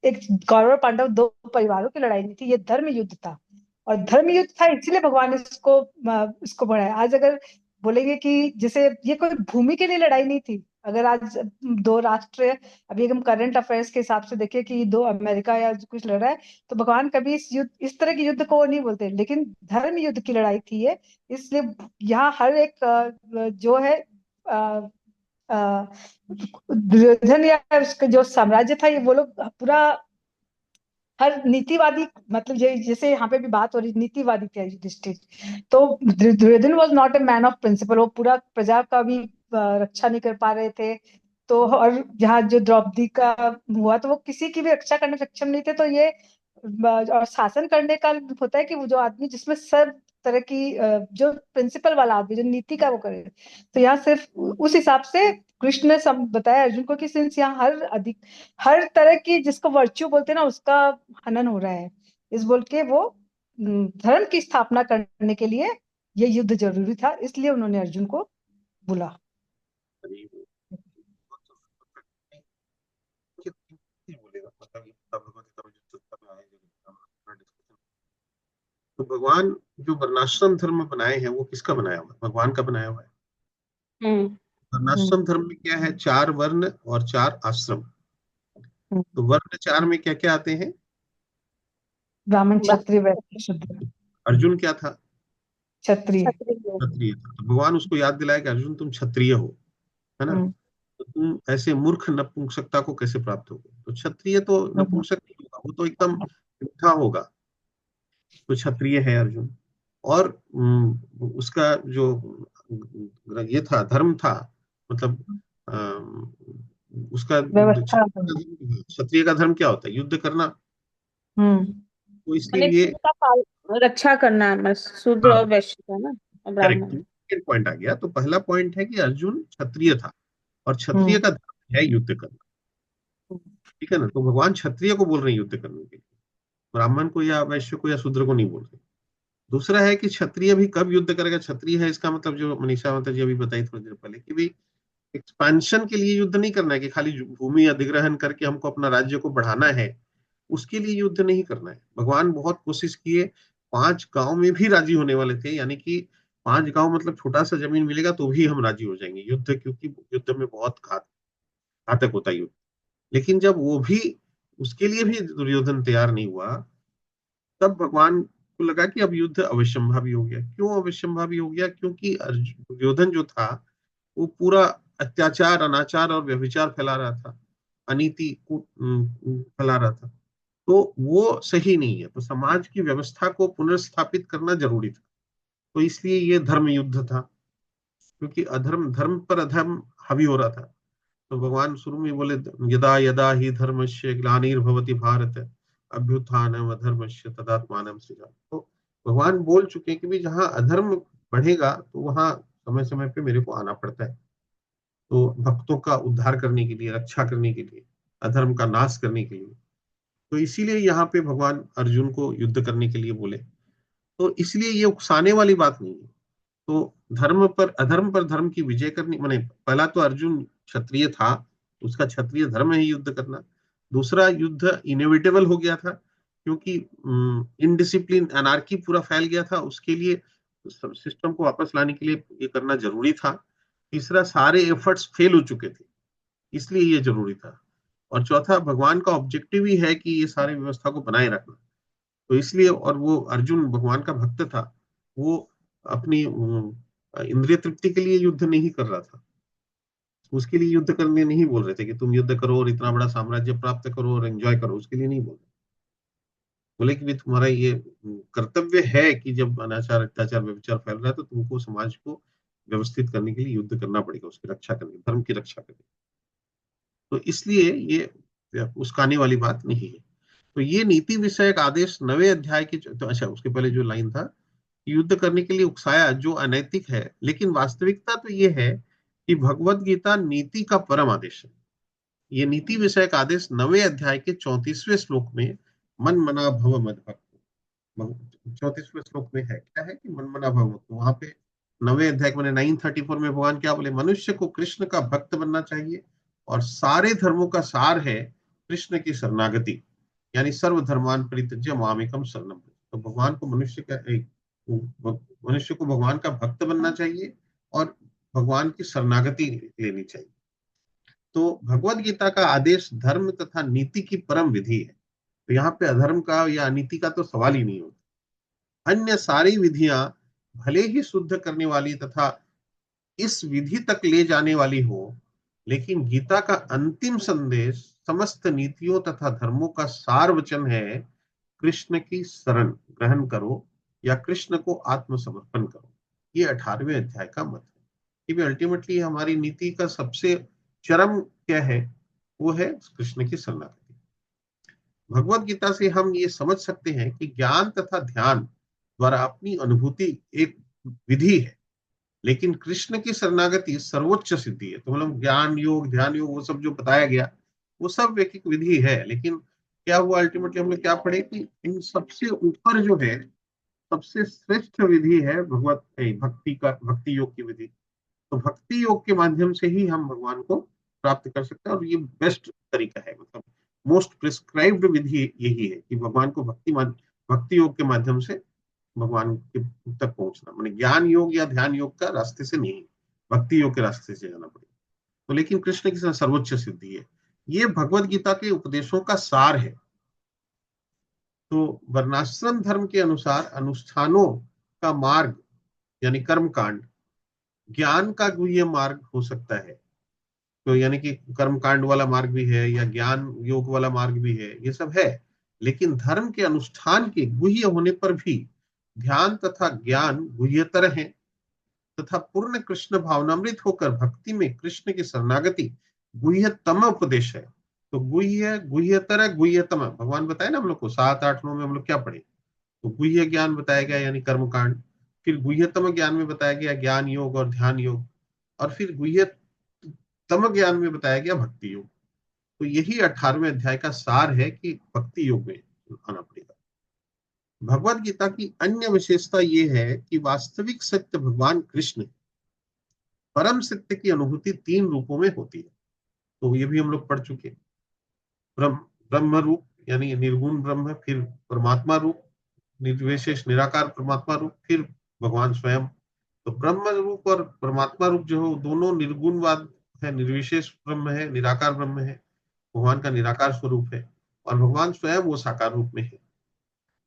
एक कौरव और पांडव दो परिवारों की लड़ाई नहीं थी, ये धर्म युद्ध था। और धर्म युद्ध था, इसलिए भगवान इसको बढ़ाया। आज अगर बोलेंगे कि जैसे ये कोई भूमि के लिए लड़ाई नहीं थी, अगर आज दो राष्ट्र, अभी हम करंट अफेयर्स के हिसाब से देखें कि दो अमेरिका या कुछ लड़ रहा है, तो भगवान कभी इस तरह के युद्ध को नहीं बोलते, लेकिन धर्म युद्ध की लड़ाई थी ये। इसलिए यहाँ हर एक जो है दुर्योधन या उसका जो साम्राज्य था, ये वो लोग पूरा हर नीतिवादी, मतलब जैसे यहाँ पे भी बात हो रही, नीतिवादी थे युधिष्ठिर। तो Duryodhana was not a man of principle, वो पूरा प्रजा का भी रक्षा नहीं कर पा रहे थे। तो और यहाँ जो द्रौपदी का हुआ, तो वो किसी की भी रक्षा करने में सक्षम नहीं थे। तो ये और शासन करने का होता है कि वो जो आदमी जिसमें सब तरह की जो प्रिंसिपल वाला आदमी जो नीति का वो करे। तो यहाँ सिर्फ उस हिसाब से कृष्ण ने बताया अर्जुन को कि सिंस यहाँ हर तरह की जिसको वर्च्यू बोलते हैं ना, उसका हनन हो रहा है, इस बोल के वो धर्म की स्थापना करने के लिए ये युद्ध जरूरी था, इसलिए उन्होंने अर्जुन को बुला। तो भगवान जो वर्णाश्रम धर्म बनाए हैं, वो किसका बनाया हुआ है? भगवान का बनाया हुआ है। वर्णाश्रम धर्म में क्या है? 4 वर्ण और 4 आश्रम। तो वर्ण 4 में क्या क्या आते हैं? ब्राह्मण, क्षत्रिय, वैश्य, शूद्र। अर्जुन क्या था? क्षत्रिय। क्षत्रिय था। तो भगवान उसको याद दिलाया कि अर्जुन तुम क्षत्रिय हो, है ना। तो तुम ऐसे मूर्ख नपुंसकता को कैसे प्राप्त होगे? तो क्षत्रिय तो नपुंसक नहीं होगा, वो तो एकदम मीठा होगा। तो क्षत्रिय है अर्जुन। और उसका जो ये था, धर्म था, मतलब उसका व्यवस्था। क्षत्रिय का धर्म क्या होता है? युद्ध करना। तो इसके मैंने लिए रक्षा करना, बस शूद्र और वैश्य का ना, और करेक्ट, ब्राह्मण। सेकंड पॉइंट आ गया। तो पहला पॉइंट है कि अर्जुन क्षत्रिय था, और क्षत्रिय का धर्म है युद्ध करना। ठीक है ना। तो भगवान क्षत्रिय को बोल रहे हैं युद्ध करने के लिए, ब्राह्मण को या वैश्य को या शूद्र को नहीं बोल रहे। दूसरा है कि क्षत्रिय भी कब युद्ध करेगा? क्षत्रिय है, इसका मतलब जो मनीषा माता जी अभी बताई थोड़ी देर पहले, कि भाई एक्सपेंशन के लिए युद्ध नहीं करना है, कि खाली भूमि अधिग्रहण करके हमको अपना राज्य को बढ़ाना है, उसके लिए युद्ध नहीं करना है। भगवान बहुत कोशिश किए, 5 गांव में भी राजी होने वाले थे, यानी कि 5 गांव मतलब छोटा सा जमीन मिलेगा तो भी हम राजी हो जाएंगे युद्ध, क्योंकि युद्ध में बहुत घातक होता है युद्ध। लेकिन जब वो भी, उसके लिए भी दुर्योधन तैयार नहीं हुआ, तब भगवान को लगा कि अब युद्ध अवश्यंभावी हो गया। क्यों अवश्यंभावी हो गया? क्योंकि दुर्योधन जो था वो पूरा अत्याचार, अनाचार और व्यभिचार फैला रहा था, अनीति फैला रहा था। तो वो सही नहीं है। तो समाज की व्यवस्था को पुनर्स्थापित करना जरूरी था। तो इसलिए ये धर्म युद्ध था, क्योंकि अधर्म, धर्म पर अधर्म हावी हो रहा था। तो भगवान शुरू में बोले, यदा यदा ही धर्मस्य ग्लानिर्भवति भारत अभ्युत्थानम अधर्मस्य तदात्मानं सृजामि। तो भगवान बोल चुके हैं कि भी जहां अधर्म बढ़ेगा तो वहां समय समय पे मेरे को आना पड़ता है। तो भक्तों का उद्धार करने के लिए, रक्षा करने के लिए, अधर्म का नाश करने के लिए। तो इसीलिए यहाँ पे भगवान अर्जुन को युद्ध करने के लिए बोले। तो इसलिए ये उकसाने वाली बात नहीं है। तो धर्म पर अधर्म पर धर्म की विजय करनी, माने पहला तो अर्जुन क्षत्रिय था, उसका क्षत्रिय धर्म है युद्ध करना। दूसरा, युद्ध इनएविटेबल हो गया था, क्योंकि इनडिसिप्लिन, अनार्की पूरा फैल गया था। उसके लिए सिस्टम को वापस लाने के लिए ये करना जरूरी था। तीसरा, सारे एफर्ट्स फेल हो चुके थे, इसलिए ये जरूरी था। और चौथा, भगवान का ऑब्जेक्टिव ही है कि ये सारी व्यवस्था को बनाए रखना। तो इसलिए, और वो अर्जुन भगवान का भक्त था, वो अपनी इंद्रिय तृप्ति के लिए युद्ध नहीं कर रहा था। उसके लिए युद्ध करने नहीं बोल रहे थे कि तुम युद्ध करो और इतना बड़ा साम्राज्य प्राप्त करो और एंजॉय करो, उसके लिए नहीं बोल रहे। बोले कि भी तुम्हारा ये कर्तव्य है कि जब अनाचार, अत्याचार, व्यभिचार फैल रहा है तो तुमको समाज को व्यवस्थित करने के लिए युद्ध करना पड़ेगा, उसकी रक्षा करने, धर्म की रक्षा करने। तो इसलिए ये उस्काने वाली बात नहीं है। तो ये नीति विषयक आदेश 9वें अध्याय की, तो अच्छा उसके पहले जो लाइन था, युद्ध करने के लिए उकसाया जो अनैतिक है, लेकिन वास्तविकता तो ये है कि भगवत गीता नीति का परम आदेश है। ये नीति विषयक आदेश 9वें अध्याय के 34वें श्लोक में, मन मना भव मद भक्त, 34वें श्लोक में है। क्या है कि मन मना भव मद। वहां पे 9वें अध्याय मैंने 934 में भगवान क्या बोले, मनुष्य को कृष्ण का भक्त बनना चाहिए और सारे धर्मों का सार है कृष्ण की शरणागति, यानी सर्वधर्मान परित्यज्य मामेकम शरणम। तो भगवान को मनुष्य को भगवान का भक्त बनना चाहिए और भगवान की शरणागति लेनी चाहिए। तो भगवत गीता का आदेश धर्म तथा नीति की परम विधि है। तो यहाँ पे अधर्म का या अनीति का तो सवाल ही नहीं होता। अन्य सारी विधियां भले ही शुद्ध करने वाली तथा इस विधि तक ले जाने वाली हो, लेकिन गीता का अंतिम संदेश समस्त नीतियों तथा धर्मों का सार वचन है, कृष्ण की शरण ग्रहण करो या कृष्ण को आत्मसमर्पण करो। ये 18वें अध्याय का मत है कि अल्टीमेटली हमारी नीति का सबसे चरम क्या है, वो है कृष्ण की शरणागति। भगवत गीता से हम ये समझ सकते हैं कि ज्ञान तथा ध्यान द्वारा अपनी अनुभूति एक विधि है, लेकिन कृष्ण की शरणागति सर्वोच्च सिद्धि है। तो मतलब ज्ञान योग, ध्यान योग, वो सब जो बताया गया वो सब एक एक विधि है, लेकिन क्या हुआ अल्टीमेटली हम लोग क्या पढ़े कि इन सबसे ऊपर जो है, सबसे श्रेष्ठ विधि है भगवत भक्ति का, भक्ति योग की विधि। तो भक्ति योग के माध्यम से ही हम भगवान को प्राप्त कर सकते हैं, और ये बेस्ट तरीका है, मतलब मोस्ट प्रिस्क्राइब्ड विधि यही है कि भगवान को भक्ति योग के माध्यम से भगवान के तक पहुंचना, माने ज्ञान योग या ध्यान योग का रास्ते से नहीं, भक्ति योग के रास्ते से जाना पड़ेगा। तो लेकिन कृष्ण की सर्वोच्च सिद्धि है। ये भगवत गीता के उपदेशों का सार है। तो वर्णाश्रम धर्म के अनुसार अनुष्ठानों का मार्ग यानी कर्म कांड ज्ञान का गुह्य मार्ग हो सकता है। तो यानी कि कर्म कांड वाला मार्ग भी है या ज्ञान योग वाला मार्ग भी है, ये सब है। लेकिन धर्म के अनुष्ठान के गुह्य होने पर भी ध्यान तथा ज्ञान गुह्यतर है, तथा पूर्ण कृष्ण भावनामृत होकर भक्ति में कृष्ण की शरणागति गुह्यतम उपदेश है। तो गुह्य, गुह्यतर, गुह्यतम भगवान बताए ना हम लोग को 7, 8, 9 में हम लोग क्या पढ़े। तो गुह्य ज्ञान बताया गया यानी कर्म कांड, फिर गुह्यतम ज्ञान में बताया गया ज्ञान योग और ध्यान योग, और फिर गुह्यतम ज्ञान में बताया गया भक्ति योग। तो यही 18वें अध्याय का सार है कि भक्ति योग में आना पड़ेगा। भगवत गीता की अन्य विशेषता यह है कि वास्तविक सत्य भगवान कृष्ण, परम सत्य की अनुभूति 3 रूपों में होती है। तो ये भी हम लोग पढ़ चुके। ब्रह्म रूप यानी निर्गुण ब्रह्म, फिर परमात्मा रूप, निर्विशेष निराकार परमात्मा रूप, फिर भगवान स्वयं। तो ब्रह्म रूप और परमात्मा रूप जो है दोनों निर्गुणवाद है, निर्विशेष ब्रह्म है, निराकार ब्रह्म है, भगवान का निराकार स्वरूप है, और भगवान स्वयं वो साकार रूप में है।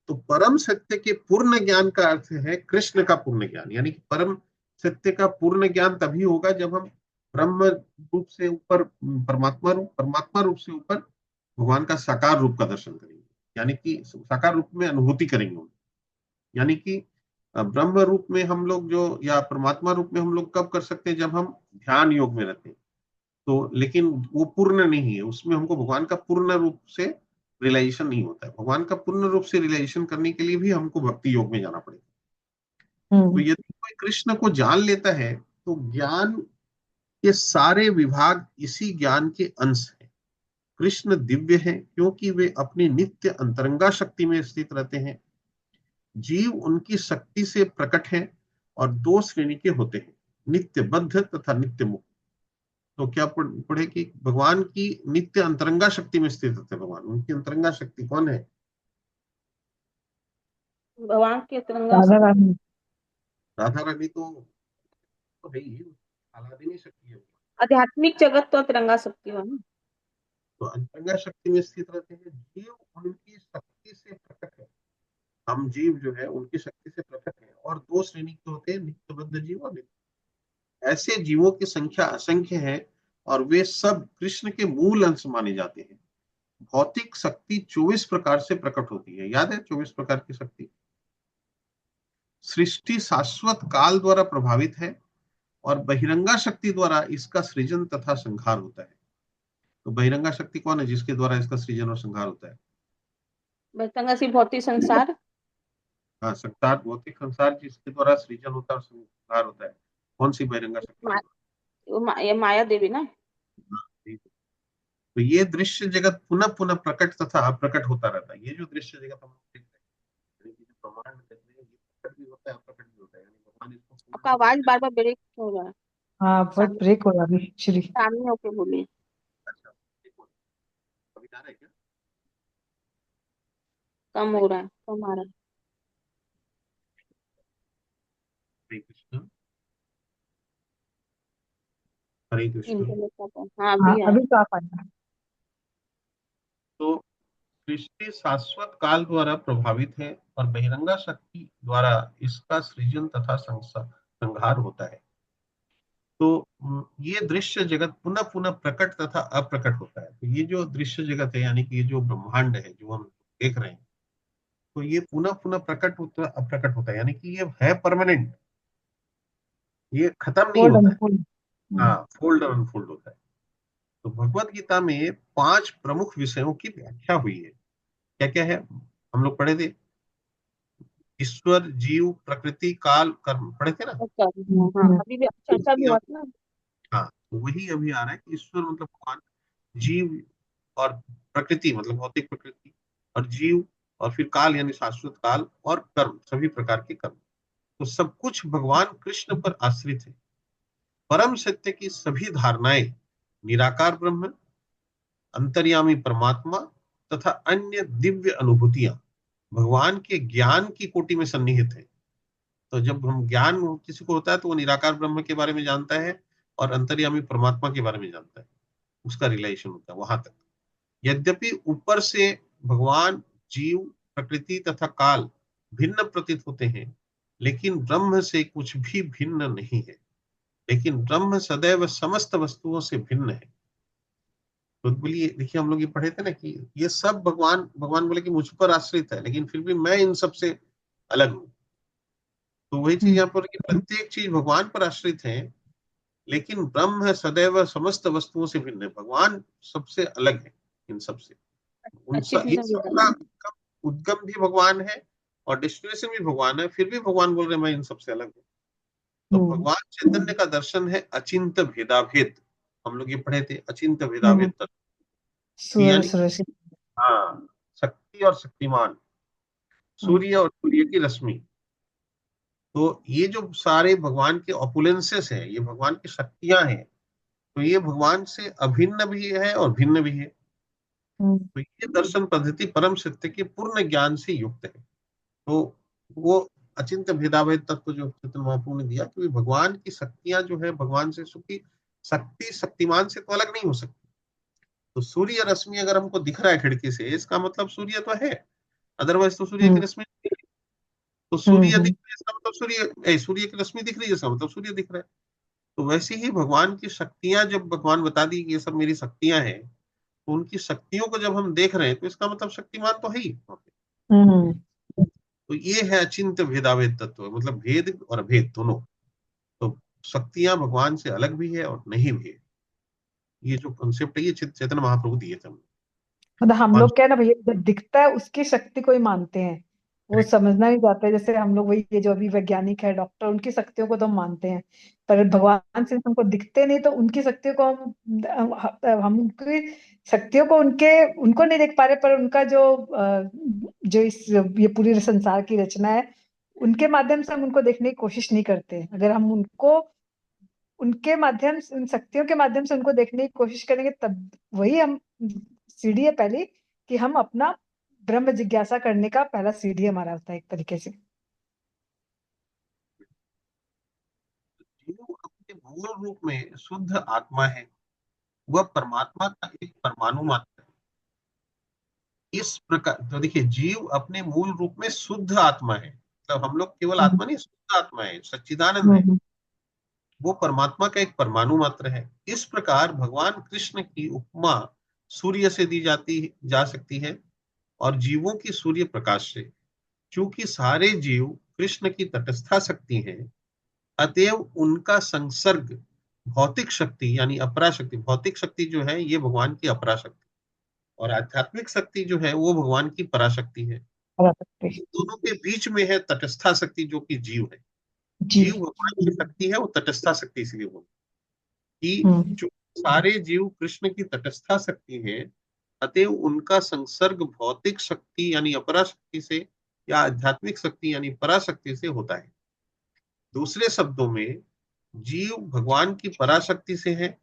तो परम सत्य के पूर्ण ज्ञान का अर्थ है कृष्ण का पूर्ण ज्ञान, यानी कि परम सत्य का पूर्ण ज्ञान तभी होगा जब हम ब्रह्म रूप से ऊपर परमात्मा रूप से ऊपर भगवान का साकार रूप का दर्शन करेंगे, यानी कि साकार रूप में अनुभूति करेंगे। यानी कि ब्रह्म रूप में हम लोग जो, या परमात्मा रूप में हम लोग कब कर सकते हैं, जब हम ध्यान योग में रहते हैं। तो लेकिन वो पूर्ण नहीं है, उसमें हमको भगवान का पूर्ण रूप से रियलाइजेशन नहीं होता है। भगवान का पूर्ण रूप से रियलाइजेशन करने के लिए भी हमको भक्ति योग में जाना पड़ेगा। तो यदि कोई कृष्ण को जान लेता है तो ज्ञान के सारे विभाग इसी ज्ञान के अंश हैं। कृष्ण दिव्य है क्योंकि वे अपनी नित्य अंतरंगा शक्ति में स्थित रहते हैं। जीव उनकी शक्ति से प्रकट है और दो श्रेणी के होते हैं, नित्य बद्ध तथा नित्य मुक्त। तो क्या पढ़े कि भगवान की नित्य अंतरंगा शक्ति में स्थित है भगवान। उनकी अंतरंगा शक्ति कौन है? भगवान की अंतरंगा राधा रानी। राधा रानी तो है ही, आलादिनी शक्ति है। आध्यात्मिक जगत तो अंतरंगा शक्ति है ना। तो अंतरंगा शक्ति में स्थित रहते हैं। जीव उनकी शक्ति से प्रकट है, हम जीव जो है उनकी शक्ति से प्रकट है। और दो श्रेणी के होते हैं, नित्यबद्ध जीव और नित्य। ऐसे जीवों की संख्या असंख्य है और वे सब कृष्ण के मूल अंश माने जाते हैं। भौतिक शक्ति 24 प्रकार से प्रकट होती है, याद है 24 प्रकार की शक्ति। सृष्टि शाश्वत काल द्वारा प्रभावित है और बहिरंगा शक्ति द्वारा इसका सृजन तथा संहार होता है। तो बहिरंगा शक्ति कौन है जिसके द्वारा इसका सृजन और संहार होता है? बहिरंगा से भौतिक संसार। हाँ, संसार, भौतिक संसार जिसके द्वारा सृजन होता है और संहार होता है। कौन सी बहिरंगा शक्ति? ये माया देवी ना। तो ये दृश्य जगत पुनः पुनः प्रकट तथा अप्रकट होता रहता है। ये जो दृश्य जगत हम देख रहे हैं, जो ब्रह्मांड देख रहे हैं, ये प्रकट भी होता है अप्रकट भी होता है। यानी भगवान इसको आपका आवाज बार बार ब्रेक हो रहा है। हाँ, बहुत ब्रेक हो रहा है श्री। सामने होके बोलिए। अच्छा, अभी आ रहा है क्या? कम हो रहा है, कम आ रहा है। हरे कृष्ण, हरे कृष्ण। इंटरनेट का हाँ हाँ, अभी है। अभी तो आप आया। तो सृष्टि शाश्वत काल द्वारा प्रभावित है और बहिरंगा शक्ति द्वारा इसका सृजन तथा संहार होता है। तो ये दृश्य जगत पुनः पुनः प्रकट तथा अप्रकट होता है। तो ये जो दृश्य जगत है, यानी कि ये जो ब्रह्मांड है जो हम देख रहे हैं, तो ये पुनः पुनः प्रकट होता अप्रकट होता है। यानी कि ये है परमानेंट, ये खत्म नहीं फोल्ड होता है। अनफोल्ड। हाँ, फोल्ड और अनफोल्ड होता है। तो भगवत गीता में 5 प्रमुख विषयों की व्याख्या हुई है। क्या क्या है? हम लोग पढ़े थे, ईश्वर, जीव, प्रकृति, काल, कर्म, पढ़े थे ना? हाँ अभी भी चर्चा भी हुआ था ना। हाँ, तो वही अभी आ रहा है कि ईश्वर मतलब भगवान, जीव और प्रकृति मतलब भौतिक प्रकृति, और जीव, और फिर काल यानी शाश्वत काल, और कर्म सभी प्रकार के कर्म। तो सब कुछ भगवान कृष्ण पर आश्रित है। परम सत्य की सभी धारणाएं निराकार ब्रह्म, अंतर्यामी परमात्मा तथा अन्य दिव्य अनुभूतियां भगवान के ज्ञान की कोटि में सन्निहित है। तो जब हम ज्ञान किसी को होता है तो वो निराकार ब्रह्म के बारे में जानता है और अंतर्यामी परमात्मा के बारे में जानता है, उसका रिलेशन होता है वहां तक। यद्यपि ऊपर से भगवान, जीव, प्रकृति तथा काल भिन्न प्रतीत होते हैं, लेकिन ब्रह्म से कुछ भी भिन्न नहीं है। लेकिन ब्रह्म सदैव समस्त वस्तुओं से भिन्न है। तो बोलिए, देखिए हम लोग ये पढ़े थे ना कि ये सब भगवान भगवान बोले कि मुझ पर आश्रित है, लेकिन फिर भी मैं इन सब से अलग हूं। तो वही चीज यहाँ पर कि प्रत्येक चीज भगवान पर आश्रित है, लेकिन ब्रह्म सदैव समस्त वस्तुओं से भिन्न है। भगवान सबसे अलग है इन सबसे। अच्छी इन चीजें सबका उद्गम भी भगवान है और डेस्टिनेशन भी भगवान है, फिर भी भगवान बोल रहे मैं इन सबसे अलग हूँ। तो भगवान चैतन्य का दर्शन है अचिंत भेदाभेद। हम लोग ये पढ़े थे, अचिंत भेदाभेद तत्व, यानी हाँ, शक्ति और शक्तिमान, सूर्य और सूर्य की रश्मि। तो ये जो सारे भगवान के ऑपुलेंसेस है, ये भगवान की शक्तियां हैं। तो ये भगवान से अभिन्न भी है और भिन्न भी है। तो ये दर्शन पद्धति परम सत्य के पूर्ण ज्ञान से युक्त है। तो वो अचिंत्य भेदाभेद तत्व जो चैतन्य महाप्रभु ने दिया कि भगवान की शक्तियां जो है भगवान से सुखी शक्ति शक्तिमान से तो अलग नहीं हो सकती। तो सूर्य रश्मि अगर हमको दिख रहा है खिड़की से, इसका मतलब सूर्य तो है, अदरवाइज तो सूर्य की हम्म रश्मि नहीं है। तो हम्म सूर्य दिख हम्म रहा है इसका मतलब सूर्य की रश्मि दिख रही है इसका मतलब सूर्य दिख रहा है। तो वैसे ही भगवान की शक्तियां, जब भगवान बता दी कि ये सब मेरी शक्तियां हैं, तो उनकी शक्तियों को जब हम देख रहे हैं तो इसका मतलब शक्तिमान तो है ही वहाँ पे। हम्म तो ये है अचिंत्य भेदाभेद तत्व, मतलब भेद और अभेद दोनों। तो शक्तियां भगवान से अलग भी है और नहीं भी है। ये जो कॉन्सेप्ट है ये चैतन्य महाप्रभु दिए थे हमने। मतलब हम पांच लोग क्या है ना भैया, जब दिखता है उसकी शक्ति को ही मानते हैं, वो करेक्ट। समझना नहीं चाहते। जैसे हम लोग वही, ये जो अभी वैज्ञानिक है डॉक्टर, उनकी शक्तियों को तो हम मानते हैं, पर भगवान से हमको दिखते नहीं, तो उनकी शक्तियों को हम उनकी शक्तियों को उनको नहीं देख पा रहे, पर उनका जो इस ये पूरी संसार की रचना है, उनके माध्यम से हम उनको देखने की कोशिश नहीं करते। अगर हम उनको उनके माध्यम से, उन शक्तियों के माध्यम से उनको देखने की कोशिश करेंगे, तब वही हम सीढ़ी है पहली, कि हम अपना ब्रह्म जिज्ञासा करने का पहला सीढ़ी हमारा होता है एक तरीके से। जीव अपने मूल रूप में शुद्ध आत्मा है, वह परमात्मा का एक परमाणु मात्र है। इस प्रकार तो देखिए, जीव अपने मूल रूप में शुद्ध आत्मा है, मतलब हम लोग केवल हम्म आत्मा नहीं, शुद्ध आत्मा है, सच्चिदानंद है। हम्म वो परमात्मा का एक परमाणु मात्र है। इस प्रकार भगवान कृष्ण की उपमा सूर्य से दी जाती जा सकती है और जीवों की सूर्य प्रकाश से। क्योंकि सारे जीव कृष्ण की तटस्था शक्ति हैं, अतएव उनका संसर्ग भौतिक शक्ति यानी अपरा शक्ति, भौतिक शक्ति जो है ये भगवान की अपरा शक्ति, और आध्यात्मिक शक्ति जो है वो भगवान की पराशक्ति है। बता सकते हैं। दोनों के बीच में है तटस्था शक्ति जो कि जीव है। जी। जीव भगवान की शक्ति है, वो तटस्था शक्ति इसलिए बोलते हैं कि हम्म जो सारे जीव कृष्ण की तटस्था शक्ति है, अतएव उनका संसर्ग भौतिक शक्ति यानी अपरा शक्ति से या आध्यात्मिक शक्ति यानी पराशक्ति से होता है। दूसरे शब्दों में, जीव भगवान की पराशक्ति से है,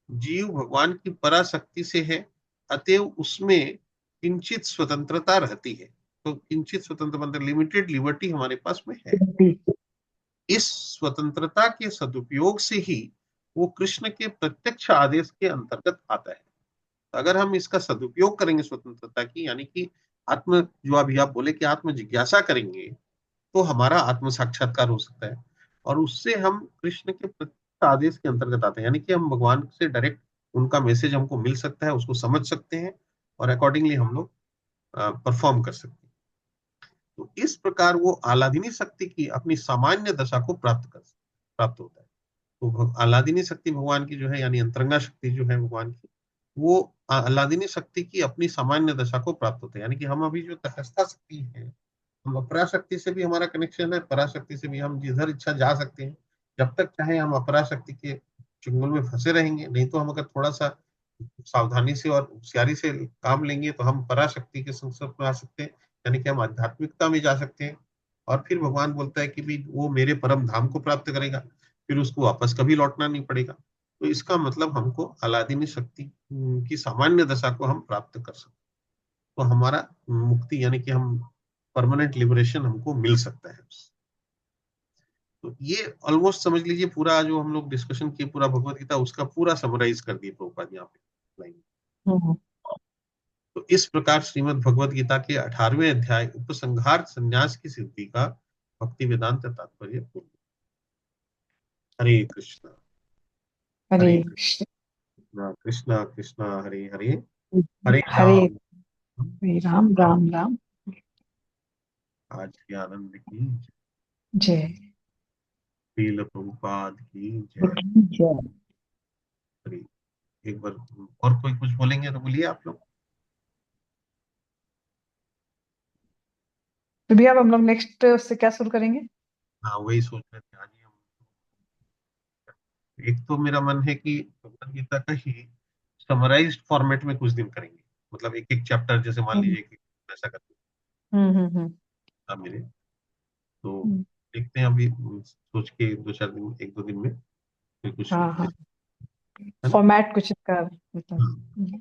जीव भगवान की पराशक्ति से है, अतएव उसमें किंचित स्वतंत्रता रहती है। तो किंचित स्वतंत्र मतलब लिमिटेड लिबर्टी हमारे पास में है। जी। इस स्वतंत्रता के सदुपयोग से ही वो कृष्ण के प्रत्यक्ष आदेश के अंतर्गत आता है। अगर हम इसका सदुपयोग करेंगे स्वतंत्रता की, यानी कि आत्म, जो अभी आप बोले कि आत्म जिज्ञासा करेंगे, तो हमारा आत्म साक्षात्कार हो सकता है और उससे हम कृष्ण के प्रत्यक्ष आदेश के अंतर्गत आते हैं, यानी कि हम भगवान से डायरेक्ट उनका मैसेज हमको मिल सकता है, उसको समझ सकते हैं और अकॉर्डिंगली हम लोग परफॉर्म कर सकते हैं। तो इस प्रकार वो आह्लादिनी शक्ति की अपनी सामान्य दशा को प्राप्त होता है। तो आह्लादिनी शक्ति भगवान की जो है, यानी अंतरंगा शक्ति जो है भगवान की, वो आह्लादिनी शक्ति की अपनी सामान्य दशा को प्राप्त होता है। यानी कि हम अभी जो तटस्था शक्ति है, हम अपराशक्ति से भी हमारा कनेक्शन है, पराशक्ति से भी हम जिधर इच्छा जा सकते हैं। जब तक चाहे हम अपराशक्ति के चुंगल में फंसे रहेंगे, नहीं तो हम अगर थोड़ा सा सावधानी से और होशियारी से काम लेंगे तो हम पराशक्ति के संपर्क में आ सकते हैं, यानी कि हम आध्यात्मिकता में जा सकते हैं। और फिर भगवान बोलता है कि भी वो मेरे परम धाम को प्राप्त करेगा, फिर उसको वापस कभी लौटना नहीं पड़ेगा। तो इसका मतलब हमको अलादीनी शक्ति की सामान्य दशा को हम प्राप्त कर सकते हैं। तो हमारा मुक्ति यानी कि हम परमानेंट लिबरेशन हमको मिल सकता है। तो ये ऑलमोस्ट समझ लीजिए पूरा जो हम लोग डिस्कशन किए, पूरा भगवत गीता उसका पूरा समराइज कर दिए प्रभुपाद यहाँ पे लाइन। हम्म तो इस प्रकार श्रीमद् भगवत गीता के 18वें अध्याय उपसंहार संन्यास की सिद्धि का भक्ति वेदांत तात्पर्य पूर्ण। हरे कृष्णा हरे हरे कृष्ण। कृष्णा कृष्णा कृष्णा हरे हरे, हरे हरे राम हरे राम राम राम। आज के आनंद की जय। श्रील प्रभुपाद की जय। जय। हरे, एक बार और कोई कुछ बोलेंगे तो बोलिए आप लोग। तो भैया अब हम लोग नेक्स्ट उससे क्या शुरू करेंगे? हाँ वही सोच रहे थे आज ही हम। एक तो मेरा मन है कि भगवत गीता का ही समराइज्ड फॉर्मेट में कुछ दिन करेंगे, मतलब एक एक चैप्टर, जैसे मान हम्म लीजिए कि ऐसा करते हम्म। हैं मेरे। तो हम्म। देखते हैं अभी, सोच के दो चार दिन, एक दो दिन में फिर कुछ हाँ हाँ, है ना। फॉर्मेट कुछ इसका मतलब।